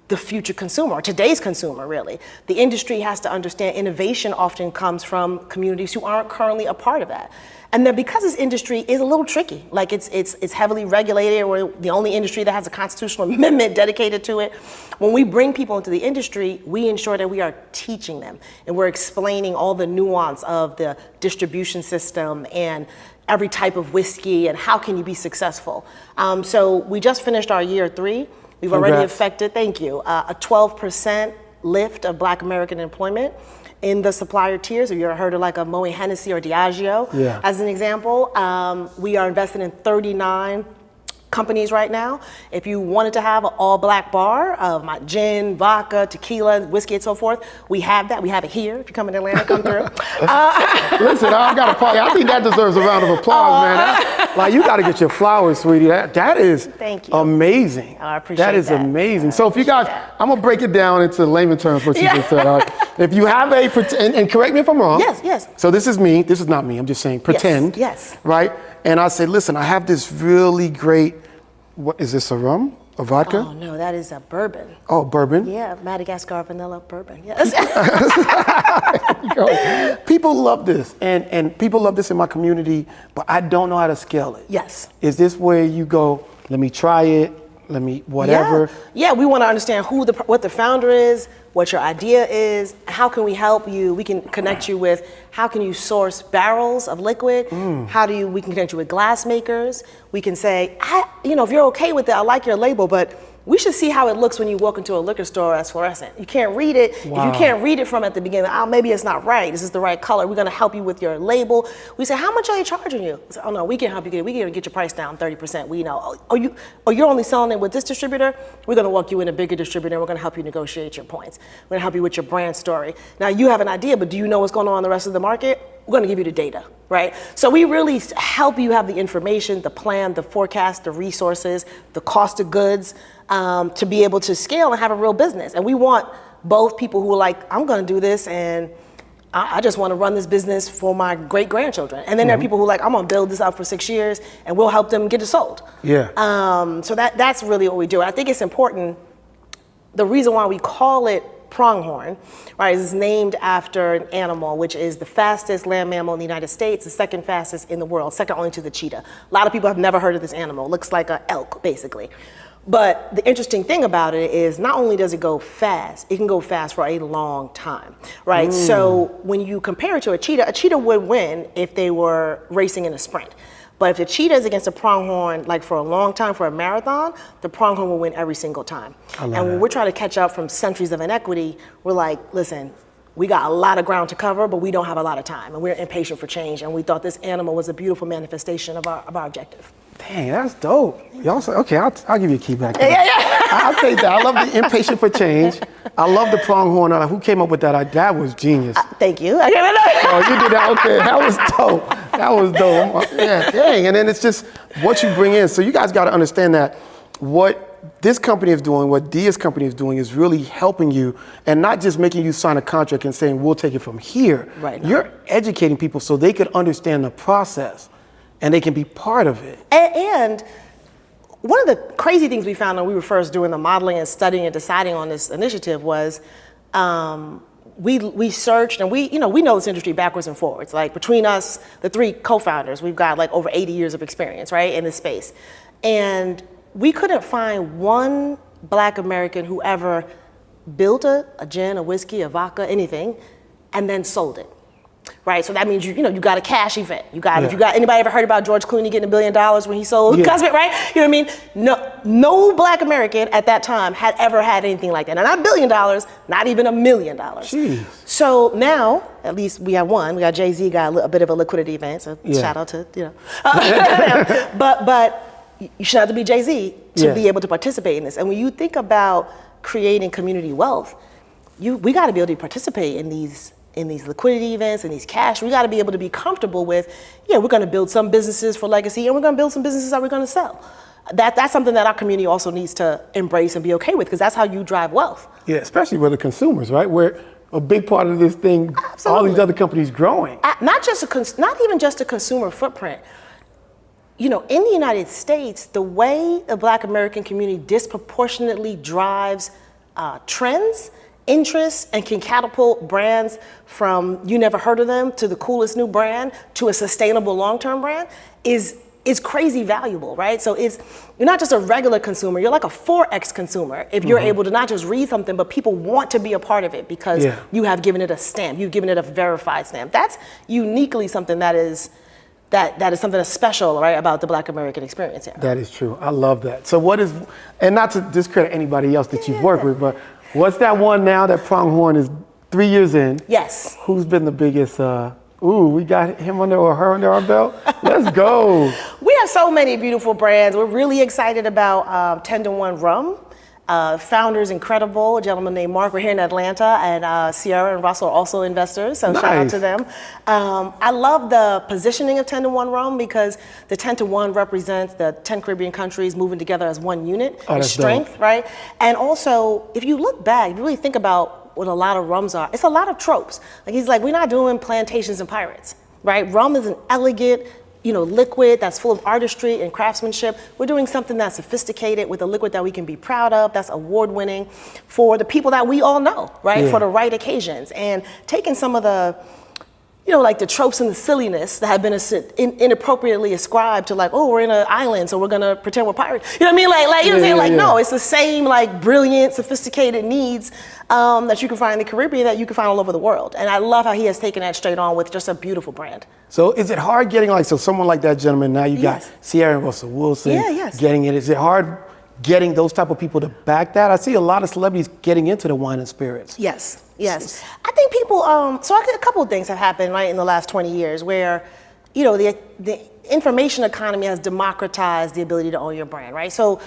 B: the future consumer, or today's consumer, really. The industry has to understand innovation often comes from communities who aren't currently a part of that. And then because this industry is a little tricky, like it's heavily regulated, we're the only industry that has a constitutional amendment dedicated to it. When we bring people into the industry, we ensure that we are teaching them, and we're explaining all the nuance of the distribution system and every type of whiskey and how can you be successful. So we just finished our year 3. We've already affected, thank you, a 12% lift of Black American employment in the supplier tiers. Have you ever heard of like a Moët Hennessy or Diageo as an example? We are invested in 39 companies right now. If you wanted to have an all-Black bar of my gin, vodka, tequila, whiskey, and so forth, we have that. We have it here. If you come in Atlanta, come through.
A: Listen, I got a party. I think that deserves a round of applause, man. Like, you got to get your flowers, sweetie. That is amazing.
B: I appreciate that.
A: That is amazing. So if you guys, I'm going to break it down into layman terms what you just said. All right? If you have and correct me if I'm wrong.
B: Yes.
A: So this is me. This is not me. I'm just saying pretend.
B: Yes.
A: Right? And I say, listen, I have this really great, what is this, a rum? A vodka?
B: Oh, no, that is a bourbon.
A: Oh, bourbon?
B: Yeah, Madagascar vanilla bourbon. Yes.
A: People love this, and people love this in my community, but I don't know how to scale it.
B: Yes.
A: Is this where you go, let me try it, let me whatever?
B: Yeah, we want to understand what the founder is, what your idea is, how can we help you? We can connect you with how can you source barrels of liquid? We can connect you with glass makers. We can say, if you're okay with it, I like your label, but we should see how it looks when you walk into a liquor store as fluorescent. You can't read it.
A: Wow.
B: If you can't read it from at the beginning, maybe it's not right. This is the right color. We're going to help you with your label. We say, how much are they charging you? We say, oh no, we can help you we can get your price down 30%. We know. You're only selling it with this distributor? We're going to walk you in a bigger distributor, and we're going to help you negotiate your points. We're going to help you with your brand story. Now you have an idea, but do you know what's going on in the rest of the market? We're going to give you the data, right? So we really help you have the information, the plan, the forecast, the resources, the cost of goods, to be able to scale and have a real business. And we want both people who are like, I'm going to do this and I just want to run this business for my great grandchildren. And then there are people who are like, I'm going to build this out for 6 years and we'll help them get it sold.
A: Yeah.
B: So that's really what we do. I think it's important. The reason why we call it Pronghorn, right, is named after an animal, which is the fastest land mammal in the United States, the second fastest in the world, second only to the cheetah. A lot of people have never heard of this animal. It looks like an elk, basically. But the interesting thing about it is not only does it go fast, it can go fast for a long time, right? So when you compare it to a cheetah would win if they were racing in a sprint. But if the cheetah is against a pronghorn, like for a long time, for a marathon, the pronghorn will win every single time. And when we're trying to catch up from centuries of inequity, we're like, listen, we got a lot of ground to cover, but we don't have a lot of time, and we're impatient for change. And we thought this animal was a beautiful manifestation of our objective.
A: Dang, that's dope. Y'all say, okay, I'll give you a key back there. I'll take that. I love the impatient for change. I love the pronghorn. Who came up with that? That was genius.
B: Thank you.
A: Oh, you did that? Okay, that was dope. That was dope. Yeah, dang. And then it's just what you bring in. So you guys got to understand that what this company is doing, what Dia's company is doing, is really helping you and not just making you sign a contract and saying, we'll take it from here.
B: Right.
A: You're educating people so they could understand the process and they can be part of it.
B: And one of the crazy things we found when we were first doing the modeling and studying and deciding on this initiative was we searched, and we know this industry backwards and forwards. Like between us, the 3 co-founders, we've got like over 80 years of experience, right, in this space. And we couldn't find one Black American who ever built a gin, a whiskey, a vodka, anything, and then sold it. Right, so that means you got a cash event. If you got anybody ever heard about George Clooney getting $1 billion when he sold Cosmic, right? You know what I mean? No, no Black American at that time had ever had anything like that. Now, not $1 billion, not even $1 million.
A: Jeez.
B: So now, at least we have one. We got Jay-Z got a bit of a liquidity event, so shout out to, but you should have to be Jay-Z to be able to participate in this. And when you think about creating community wealth, we got to be able to participate in these liquidity events and these cash. We got to be able to be comfortable with, we're going to build some businesses for legacy, and we're going to build some businesses that we're going to sell. That's something that our community also needs to embrace and be okay with, because that's how you drive wealth. Yeah,
A: especially with the consumers, right? Where a big part of this thing, all these other companies growing.
B: Not even just a consumer footprint. In the United States, the way the Black American community disproportionately drives trends, interests, and can catapult brands from you never heard of them to the coolest new brand to a sustainable long-term brand is crazy valuable, right? So you're not just a regular consumer, you're like a 4X consumer if you're able to not just read something, but people want to be a part of it because you have given it a stamp, you've given it a verified stamp. That's uniquely something that is something that's special, right, about the Black American experience here.
A: That is true. I love that. So and not to discredit anybody else that you've worked with, but what's that one now that Pronghorn is 3 years in?
B: Yes.
A: Who's been the biggest, we got him or her under our belt? Let's go.
B: We have so many beautiful brands. We're really excited about 10 to 1 Rum. Founder's incredible, a gentleman named Mark. We're here in Atlanta, and Sierra and Russell are also investors, so shout out to them. I love the positioning of 10 to 1 Rum because the 10 to 1 represents the 10 Caribbean countries moving together as one unit, strength, right? And also, if you look back, if you really think about what a lot of rums are, it's a lot of tropes. Like he's like, we're not doing plantations and pirates, right? Rum is an elegant, liquid that's full of artistry and craftsmanship. We're doing something that's sophisticated with a liquid that we can be proud of, that's award-winning for the people that we all know, right? For the right occasions. And taking some of the, like the tropes and the silliness that have been inappropriately ascribed to like, we're in an island, so we're gonna pretend we're pirates. You know what I mean? Like you know what I'm saying? No, it's the same like brilliant, sophisticated needs that you can find in the Caribbean that you can find all over the world. And I love how he has taken that straight on with just a beautiful brand.
A: So is it hard getting someone like that gentleman, now you got Sierra and Russell Wilson getting it. Is it hard getting those type of people to back that? I see a lot of celebrities getting into the wine and spirits.
B: Yes. I think people, a couple of things have happened, right, in the last 20 years where, the information economy has democratized the ability to own your brand, right? So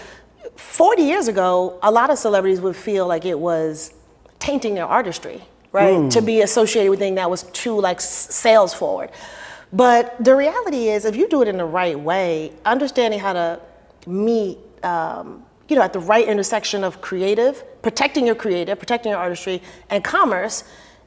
B: 40 years ago, a lot of celebrities would feel like it was tainting their artistry, right? To be associated with anything that was too sales forward. But the reality is, if you do it in the right way, understanding how to meet, at the right intersection of protecting your artistry, and commerce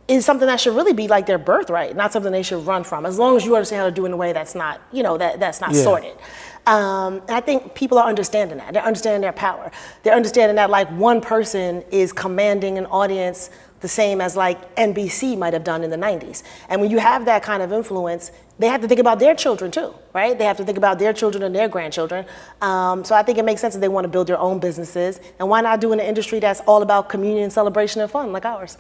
B: is something that should really be like their birthright, not something they should run from, as long as you understand how to do it in a way that's not, that's not sordid. And I think people are understanding that. They're understanding their power. They're understanding that one person is commanding an audience the same as NBC might have done in the 90s. And when you have that kind of influence, they have to think about their children too, right? They have to think about their children and their grandchildren. So I think it makes sense that they want to build their own businesses. And why not do in an industry that's all about communion, celebration, and fun like ours?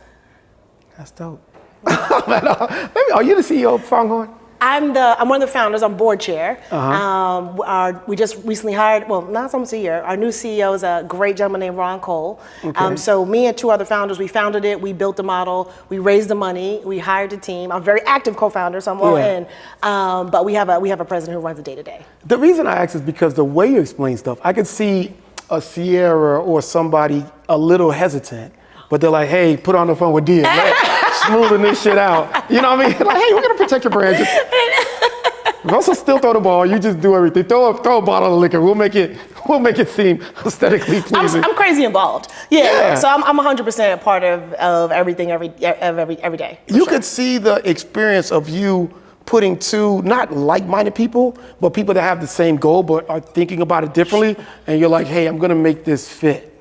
A: That's dope. Are you the CEO of Pronghorn?
B: I'm one of the founders. I'm board chair. We just recently hired, not almost a year. Our new CEO is a great gentleman named Ron Cole. So me and 2 other founders, we founded it. We built the model. We raised the money. We hired a team. I'm a very active co-founder, so I'm all in. But we have a president who runs the day-to-day.
A: The reason I ask is because the way you explain stuff, I could see a Sierra or somebody a little hesitant, but they're like, hey, put on the phone with Dia. Smoothing this shit out. You know what I mean? Like, hey, we're gonna protect your brand. Russell still throw the ball. You just do everything. Throw a bottle of liquor. We'll make it seem aesthetically pleasing.
B: I'm crazy involved. So I'm 100% a part of everything every day.
A: You could see the experience of you putting 2 not like-minded people, but people that have the same goal but are thinking about it differently. And you're like, hey, I'm gonna make this fit.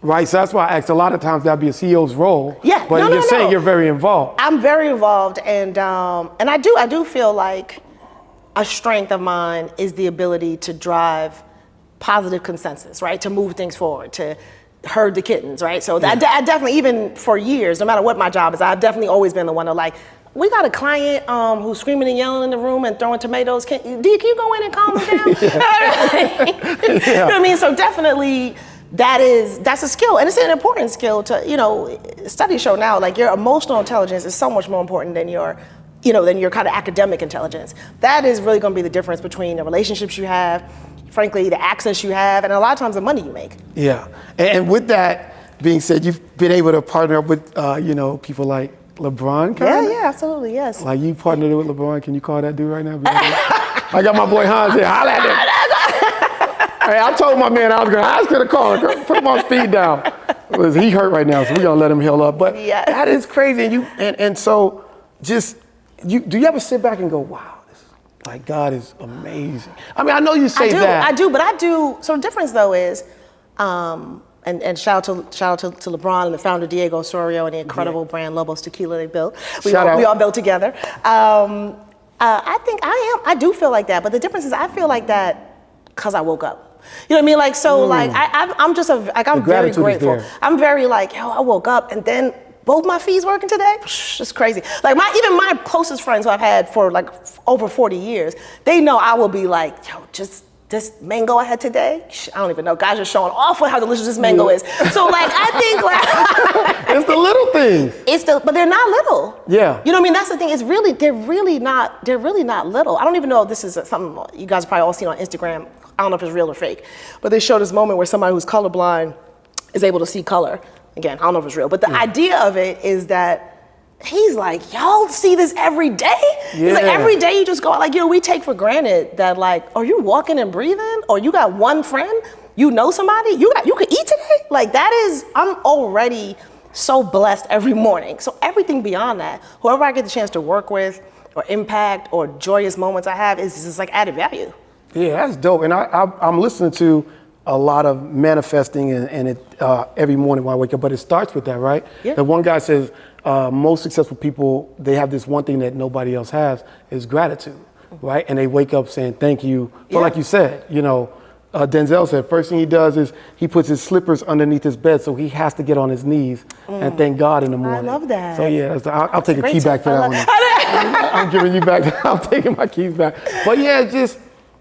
A: Right, so that's why I asked. A lot of times that'd be a CEO's role. But you're saying you're very involved.
B: I'm very involved, and I do feel like a strength of mine is the ability to drive positive consensus, right? To move things forward, to herd the kittens, right? So I definitely, even for years, no matter what my job is, I've definitely always been the one to we got a client who's screaming and yelling in the room and throwing tomatoes. Can you go in and calm him down? You know what I mean? So definitely that's a skill, and it's an important skill to, studies show now, like your emotional intelligence is so much more important than your kind of academic intelligence. That is really gonna be the difference between the relationships you have, frankly, the access you have, and a lot of times the money you make.
A: Yeah, and with that being said, you've been able to partner up with, people like LeBron, kind of?
B: Yeah, absolutely, yes.
A: Like you partnered with LeBron. Can you call that dude right now? I got my boy Hanz here. Holla at him. Hey, I told my man I was gonna call him. Put my speed down. Because he hurt right now, so we're gonna let him heal up. But that is crazy. And so just do you ever sit back and go, wow, like God is amazing? I mean, I know you say that.
B: I do. So the difference though is, and shout out to LeBron and the founder Diego Osorio and the incredible brand Lobos Tequila they built. We all built together. I think I do feel like that, but the difference is I feel like that because I woke up. You know what I mean? Like, so like I'm very grateful. I'm very like, I woke up and then both my fees working today. It's crazy. Like even my closest friends who I've had for like over 40 years, they know I will be like, just this mango I had today, I don't even know. Guys are showing off with how delicious this mango is. So like, I think like
A: it's the little things.
B: But they're not little.
A: Yeah.
B: You know what I mean? That's the thing. They're really not little. I don't even know if this is something you guys have probably all seen on Instagram. I don't know if it's real or fake, but they show this moment where somebody who's colorblind is able to see color. Again, I don't know if it's real, but the idea of it is that he's like, y'all see this every day? Yeah. He's like, every day you just go out, like, we take for granted that like, are you walking and breathing? Or you got one friend, somebody, you could eat today? Like I'm already so blessed every morning. So everything beyond that, whoever I get the chance to work with or impact or joyous moments I have is just like added value.
A: Yeah, that's dope. And I'm listening to a lot of manifesting and it every morning when I wake up, but it starts with that, right? Yeah. The one guy says, most successful people, they have this one thing that nobody else has is gratitude, right? And they wake up saying thank you. But like you said, Denzel said, first thing he does is he puts his slippers underneath his bed, so he has to get on his knees and thank God in the morning.
B: I love that.
A: So yeah, I'll take a key back for that one. I'm giving you back, I'm taking my keys back. But yeah,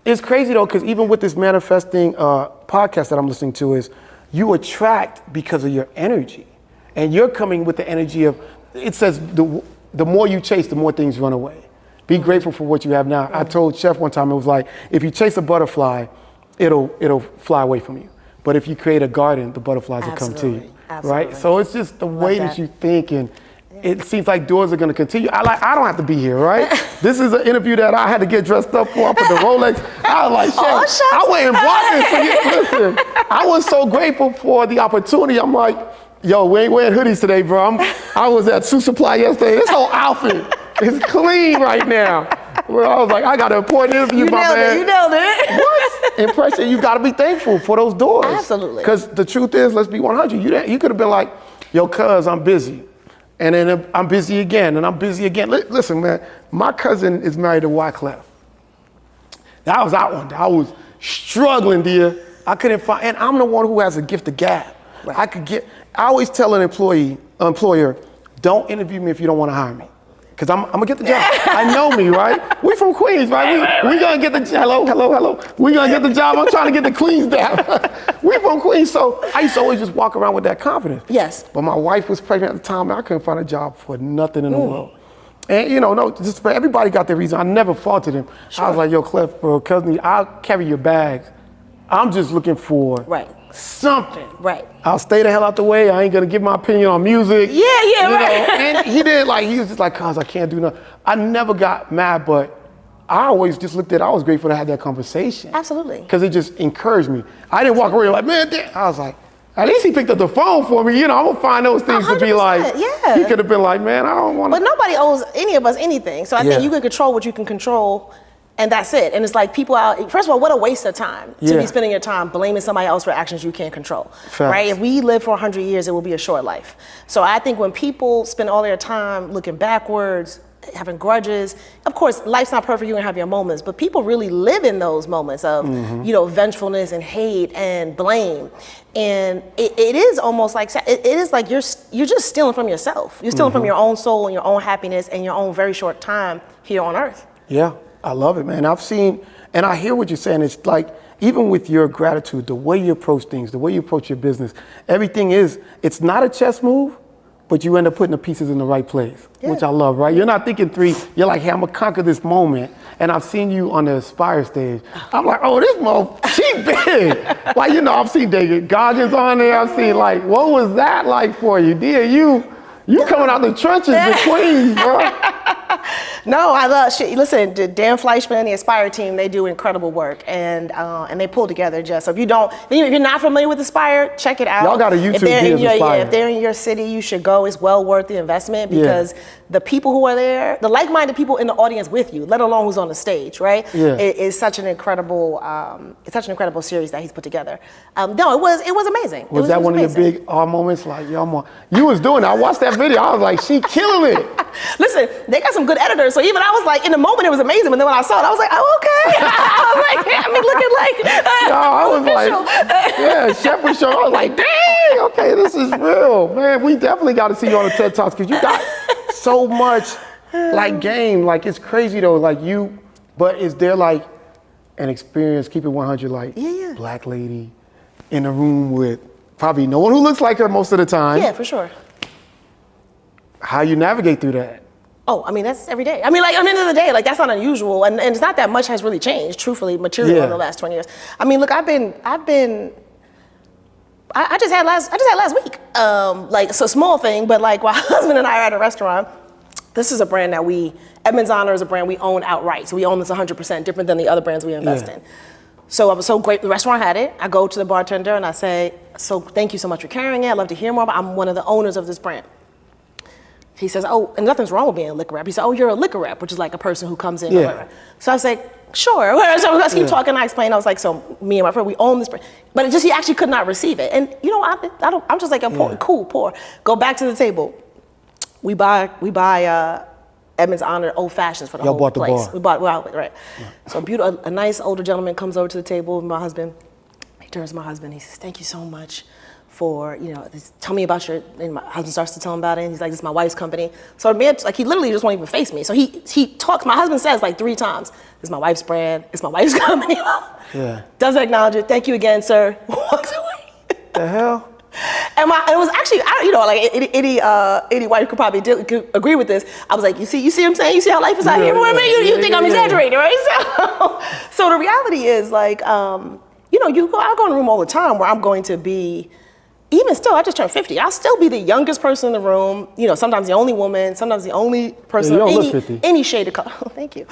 A: it's crazy though, because even with this manifesting podcast that I'm listening to is you attract because of your energy. And you're coming with the energy of, it says the more you chase, the more things run away. Be grateful for what you have now. I told Chef one time, it was like, if you chase a butterfly, it'll fly away from you. But if you create a garden, the butterflies will come to you, right? So it's just the way that you think, and it seems like doors are gonna continue. I don't have to be here, right? This is an interview that I had to get dressed up for. I put the Rolex. I was like, Chef, I went and bought this for you. Listen, I was so grateful for the opportunity. I'm like, yo, we ain't wearing hoodies today, bro. I was at Sioux Supply yesterday. This whole outfit is clean right now. Well, I was like, I got an important interview, my man.
B: You nailed it.
A: What? Impression, you gotta be thankful for those doors.
B: Absolutely.
A: Because the truth is, let's be 100. You could have been like, yo, cuz, I'm busy. And then I'm busy again, and I'm busy again. Listen, man, my cousin is married to Wyclef. That was out one day. I was struggling, dear. I couldn't find, and I'm the one who has a gift of gab. Right. I always tell an employer, don't interview me if you don't want to hire me. Because I'm gonna get the job. I know me, right? We from Queens, right? We gonna get the job. Hello. We gonna get the job. I'm trying to get the Queens down. We from Queens, so I used to always just walk around with that confidence.
B: Yes.
A: But my wife was pregnant at the time, and I couldn't find a job for nothing in the world. And just everybody got their reason. I never faulted him. Sure. I was like, yo, Clef, bro, cousin, I'll carry your bags. I'm just looking for something. Right. I'll stay the hell out the way. I ain't gonna give my opinion on music.
B: Right.
A: And he was just like, cuz I can't do nothing. I never got mad, but I always just looked at it. I was grateful to have that conversation.
B: Absolutely.
A: Because it just encouraged me. I didn't walk away like, man, damn. I was like, at least he picked up the phone for me. I'm gonna find those things to be like, he could have been like, man, I don't want to.
B: But nobody owes any of us anything. So I think you can control what you can control. And that's it. And it's like people out, first of all, what a waste of time to be spending your time blaming somebody else for actions you can't control, right? If we live for 100 years, it will be a short life. So I think when people spend all their time looking backwards, having grudges. Of course, life's not perfect, you're gonna have your moments, but people really live in those moments of, vengefulness and hate and blame. And it is almost like, it is like you're just stealing from yourself. You're stealing from your own soul and your own happiness and your own very short time here on earth.
A: Yeah, I love it, man. I've seen, and I hear what you're saying. It's like, even with your gratitude, the way you approach things, the way you approach your business, everything it's not a chess move, but you end up putting the pieces in the right place, which I love, right? You're not thinking three, you're like, hey, I'm gonna conquer this moment. And I've seen you on the Aspire stage. I'm like, oh, this she big. Like, I've seen David Goggins on there. I've seen what was that like for you? Dear, you coming out the trenches with Queens, bro.
B: No, I love shit. Listen, Dan Fleischman and the Aspire team, they do incredible work, and they pull together just. So if you're not familiar with Aspire, check it out.
A: Y'all got a YouTube
B: if they're in your city, you should go. It's well worth the investment because the people who are there, the like-minded people in the audience with you, let alone who's on the stage, right?
A: Yeah.
B: It is such an incredible, series that he's put together. No, it was amazing.
A: Was that one of your big moments? Like, you was doing it. I watched that video. I was like, she killing it.
B: Listen, they got some good editors, so even I was like, in the moment it was amazing, but then when I saw it, I was like, oh, okay. I was like, yeah, I was looking like,
A: Shepherd Show. I was like, dang, okay, this is real, man. We definitely got to see you on the TED Talks because you got so much game. Like, it's crazy though. But is there an experience? Keep it 100. Black lady in a room with probably no one who looks like her most of the time.
B: Yeah, for sure.
A: How you navigate through that?
B: Oh, I mean, that's every day. I mean, at the end of the day, that's not unusual. And it's not that much has really changed, truthfully, material in the last 20 years. I mean, look, I just had last week. It's a small thing, but my husband and I are at a restaurant. This is a brand that Edmonds Honor is a brand we own outright. So we own this 100%, different than the other brands we invest in. So I was so great, the restaurant had it. I go to the bartender and I say, so thank you so much for carrying it. I'd love to hear more about it. I'm one of the owners of this brand. He says, oh, and nothing's wrong with being a liquor rep. He said, oh, you're a liquor rep, which is like a person who comes in. So I was like, sure. So let's keep talking. I explained. I was like, so me and my friend, we own this brand. But he actually could not receive it. And I'm just like, cool, pour. Go back to the table. We buy Edmonds Honor Old Fashions for the whole place. We bought, right. Yeah. So a nice older gentleman comes over to the table with my husband. He turns to my husband. He says, thank you so much for, tell me about and my husband starts to tell him about it, and he's like, this is my wife's company. So the man, he literally just won't even face me. So he talks, my husband says 3 times, this is my wife's brand, it's my wife's company. Doesn't acknowledge it, thank you again, sir, walks away.
A: The hell?
B: And it was actually, any wife could probably could agree with this. I was like, you see what I'm saying? You see how life is out here? You think I'm exaggerating, right? So the reality is I'll go in a room all the time where I'm going to be, even still, I just turned 50. I'll still be the youngest person in the room. Sometimes the only woman, sometimes the only person of any shade of color. Oh, thank you.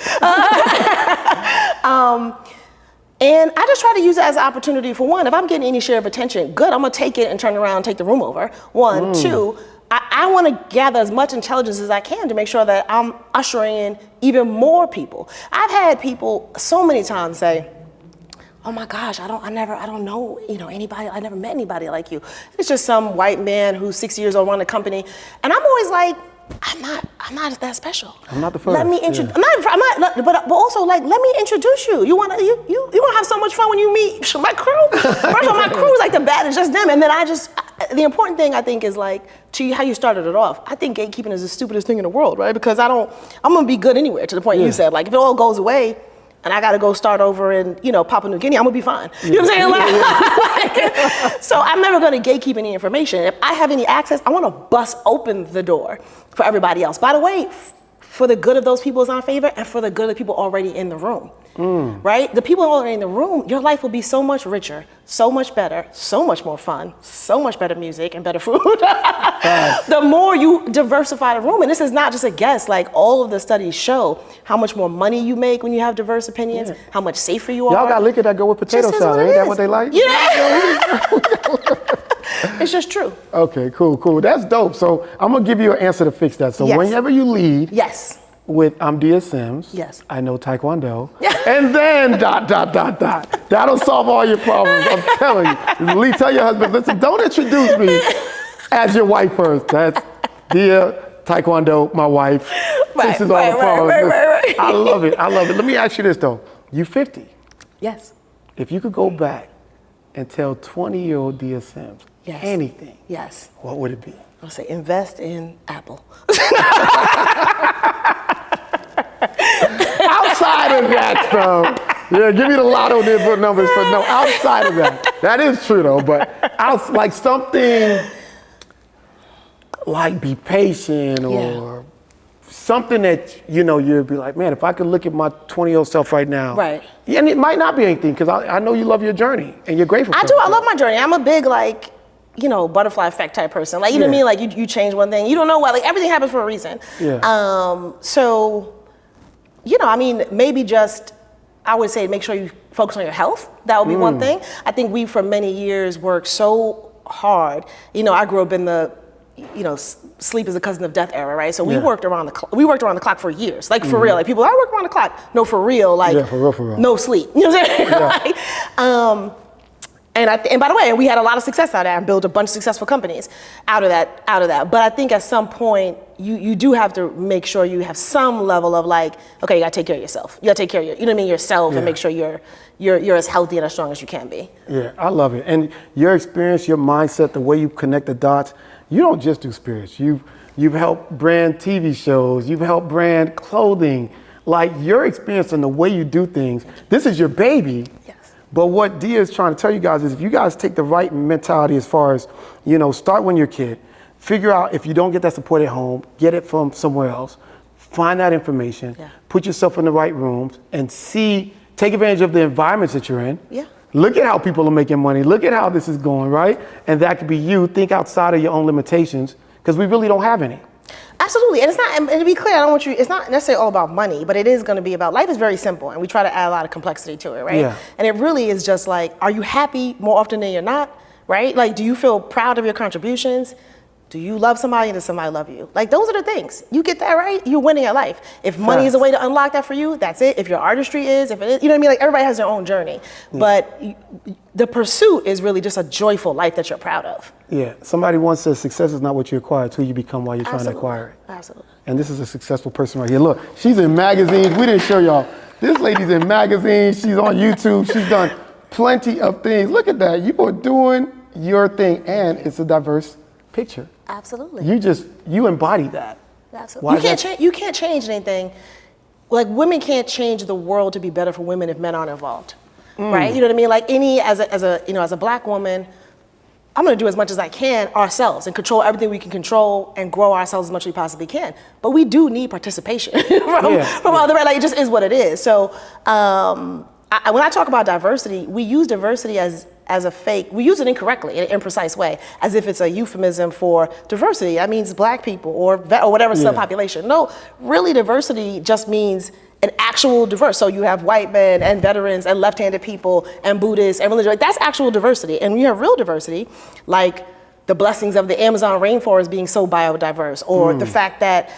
B: And I just try to use it as an opportunity for one. If I'm getting any share of attention, good. I'm gonna take it and turn around and take the room over. One, two. I want to gather as much intelligence as I can to make sure that I'm ushering in even more people. I've had people so many times say, oh my gosh, I don't know, anybody, I never met anybody like you. It's just some white man who's 60 years old running a company. And I'm always like, I'm not that special.
A: I'm not the first.
B: Let me introduce. But also let me introduce you. You wanna have so much fun when you meet my crew. First of all, my crew is like the bad, it's just them. And then the important thing I think is how you started it off. I think gatekeeping is the stupidest thing in the world, right? Because I'm gonna be good anywhere. To the point you said, if it all goes away, and I got to go start over in, Papua New Guinea, I'm going to be fine. You know what I'm saying? So I'm never going to gatekeep any information. If I have any access, I want to bust open the door for everybody else. By the way, for the good of those people is on favor and for the good of the people already in the room, right? The people already in the room, your life will be so much richer, so much better, so much more fun, so much better music and better food. The more you diversify the room, and this is not just a guess, all of the studies show how much more money you make when you have diverse opinions, how much safer you are.
A: Y'all got liquor that go with potato salad, ain't that what they like?
B: It's just true.
A: Okay, cool. That's dope. So I'm gonna give you an answer to fix that. So whenever you lead with I'm Dia Sims, I know Taekwondo, and then ... That'll solve all your problems. I'm telling you. Lee, tell your husband, listen, don't introduce me as your wife first. That's Dia Taekwondo, my wife. This is all the problems. I love it. I love it. Let me ask you this though. You 50.
B: Yes.
A: If you could go back and tell 20-year-old Dia Sims anything, what would it be?
B: I'll say invest in Apple.
A: Outside of that stuff, yeah, give me the lotto numbers, but no, outside of that is true though, but like something like be patient or something that, you know, you'd be like, man, if I could look at my 20-year-old self right now.
B: Right.
A: And it might not be anything, because I know you love your journey and you're grateful for it.
B: I do, I love my journey. I'm a big, like, you know, butterfly effect type person. Like, you know what I mean? Like, you change one thing, you don't know why. Like, everything happens for a reason.
A: Yeah.
B: So, you know, I mean, maybe just, I would say make sure you focus on your health. That would be one thing. I think we, for many years, worked so hard. You know, I grew up in the, you know, sleep is a cousin of death era, right? So we worked around the clock. We worked around the clock for years, like for real. Like people, I work around the clock. No, for real, like
A: for real.
B: no sleep. You know what I'm saying? Like, and by the way, we had a lot of success out of that and built a bunch of successful companies out of that. But I think at some point you do have to make sure you have some level of like, okay, you gotta take care of yourself. You gotta take care of you know what I mean, yourself, and make sure you're as healthy and as strong as you can be.
A: Yeah, I love it. And your experience, your mindset, the way you connect the dots. You don't just do spirits. You've helped brand TV shows. You've helped brand clothing. Like your experience and the way you do things. This is your baby.
B: Yes.
A: But what Dia is trying to tell you guys is if you guys take the right mentality as far as, you know, start when you're a kid, figure out if you don't get that support at home, get it from somewhere else, find that information, put yourself in the right rooms and take advantage of the environments that you're in.
B: Yeah.
A: Look at how people are making money. Look at how this is going, right? And that could be you. Think outside of your own limitations, because we really don't have any.
B: Absolutely, and it's not. And to be clear, it's not necessarily all about money, but it is going to be about life. Is very simple, and we try to add a lot of complexity to it, right?
A: Yeah.
B: And it really is just like, are you happy more often than you're not, right? Like, do you feel proud of your contributions? Do you love somebody and does somebody love you? Like, those are the things. You get that right, you're winning at life. If money is a way to unlock that for you, that's it. If your artistry is, if it is, you know what I mean? Like, everybody has their own journey. But the pursuit is really just a joyful life that you're proud of.
A: Yeah, somebody once said success is not what you acquire, it's who you become while you're trying to acquire it.
B: Absolutely.
A: And this is a successful person right here. Look, she's in magazines. We didn't show y'all. This lady's in magazines. She's on YouTube. She's done plenty of things. Look at that. You are doing your thing, and it's a diverse picture.
B: Absolutely.
A: You embody that.
B: Absolutely. You can't change anything. Like, women can't change the world to be better for women if men aren't involved, right? You know what I mean? Like, as a black woman, I'm gonna do as much as I can ourselves and control everything we can control and grow ourselves as much as we possibly can. But we do need participation from other, right? Like, it just is what it is. So when I talk about diversity, we use diversity as we use it incorrectly in an imprecise way, as if it's a euphemism for diversity. That means black people or whatever subpopulation. No, really diversity just means an actual diverse. So you have white men and veterans and left-handed people and Buddhists and religious. Like, that's actual diversity. And when you have real diversity, like the blessings of the Amazon rainforest being so biodiverse, or the fact that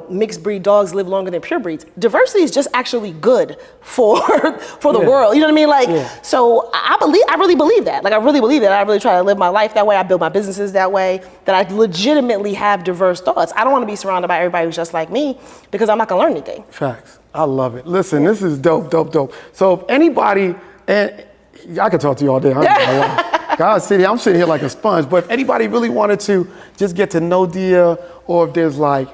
B: mixed breed dogs live longer than pure breeds. Diversity is just actually good for the world. You know what I mean? Like, so I really believe that. Like, I really believe that. I really try to live my life that way. I build my businesses that way, that I legitimately have diverse thoughts. I don't want to be surrounded by everybody who's just like me, because I'm not gonna learn anything.
A: Facts. I love it. Listen, this is dope. So if anybody, and I could talk to you all day. I'm sitting here like a sponge. But if anybody really wanted to just get to know Dia, or if there's like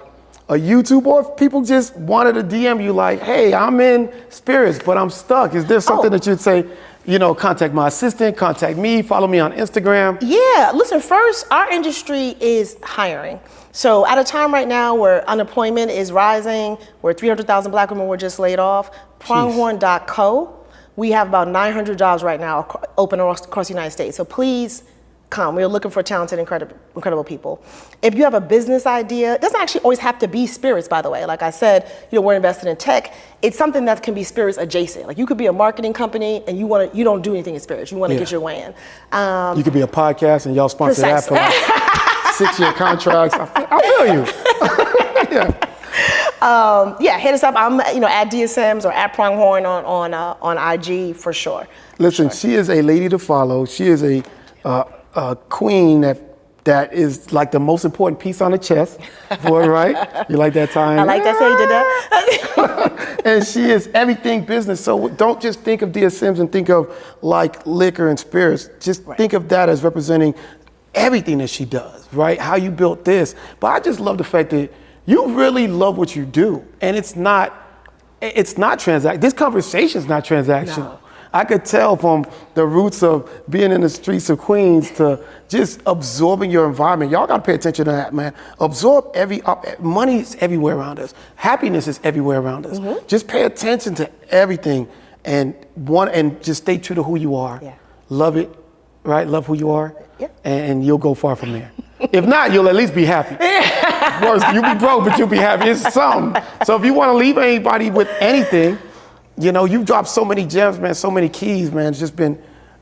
A: a YouTube, or if people just wanted to DM you like, hey, I'm in spirits, but I'm stuck. Is there something that you'd say, contact my assistant, contact me, follow me on Instagram?
B: Yeah, listen, first, our industry is hiring. So at a time right now where unemployment is rising, where 300,000 black women were just laid off, Pronghorn.co, we have about 900 jobs right now open across the United States. So please come. We're looking for talented, incredible people. If you have a business idea, it doesn't actually always have to be spirits, by the way. Like I said, we're invested in tech. It's something that can be spirits adjacent. Like, you could be a marketing company and you don't do anything in spirits. You want to get your way in. You
A: could be a podcast and y'all sponsor that for like 6-year contracts. I feel you.
B: Hit us up. I'm at Dia Sims or at Pronghorn on IG for sure.
A: Listen, she is a lady to follow. She is a queen that that is like the most important piece on the chest for her, right? You like that time?
B: I like that, say you did that.
A: And she is everything business. So don't just think of Dia Sims and think of like liquor and spirits. Just think of that as representing everything that she does, right? How you built this. But I just love the fact that you really love what you do. And it's not transactional. This conversation is not transactional. No. I could tell from the roots of being in the streets of Queens to just absorbing your environment. Y'all gotta pay attention to that, man. Absorb money is everywhere around us. Happiness is everywhere around us. Mm-hmm. Just pay attention to everything and just stay true to who you are. Yeah. Love it, right? Love who you are. Yeah. And you'll go far from there. If not, you'll at least be happy. Worse, you'll be broke, but you'll be happy. It's something. So if you wanna leave anybody with anything, you know, you've dropped so many gems, man, so many keys, man. It's just been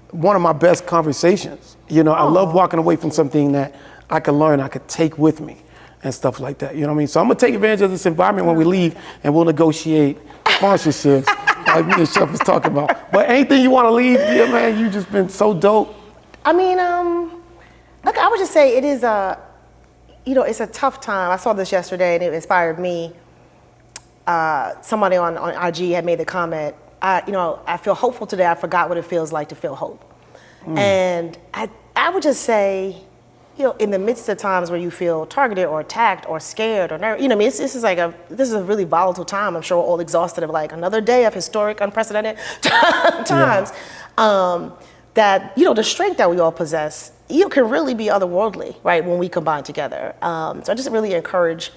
A: one of my best conversations. You know, I love walking away from something that I could learn, I could take with me and stuff like that. You know what I mean? So I'm gonna take advantage of this environment when we leave and we'll negotiate sponsorships like me and Chef was talking about. But anything you wanna leave, yeah, man, you've just been so dope.
B: I mean, look, I would just say it is it's a tough time. I saw this yesterday and it inspired me. Somebody on IG had made the comment, I feel hopeful today. I forgot what it feels like to feel hope. And I would just say, in the midst of times where you feel targeted or attacked or scared or nervous, this is a really volatile time. I'm sure we're all exhausted of like another day of historic, unprecedented times. Yeah. That, the strength that we all possess, can really be otherworldly, right, when we combine together. So I just really encourage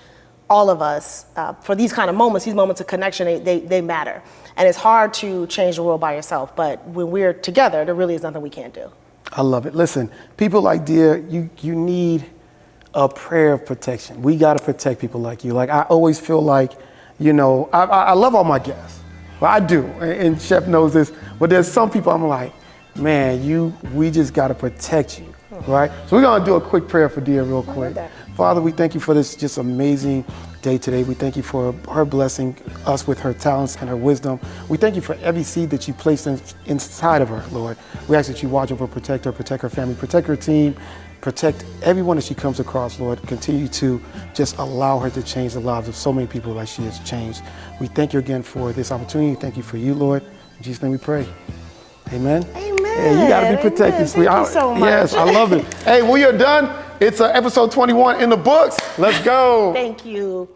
B: all of us, for these kind of moments, these moments of connection, they matter. And it's hard to change the world by yourself, but when we're together, there really is nothing we can't do.
A: I love it. Listen, people like Dia, you need a prayer of protection. We gotta protect people like you. Like, I always feel like, I love all my guests. Well, I do, and Chef knows this, but there's some people I'm like, man, we just gotta protect you, right? So we're gonna do a quick prayer for Dia real quick. Father, we thank you for this just amazing day today. We thank you for her blessing us with her talents and her wisdom. We thank you for every seed that you placed inside of her, Lord. We ask that you watch over, protect her family, protect her team, protect everyone that she comes across, Lord. Continue to just allow her to change the lives of so many people like she has changed. We thank you again for this opportunity. Thank you for you, Lord. In Jesus' name we pray. Amen.
B: Amen.
A: Hey, you gotta be protected, sweet.
B: Thank you so much.
A: Yes, I love it. Hey, we are done. It's episode 21 in the books. Let's go.
B: Thank you.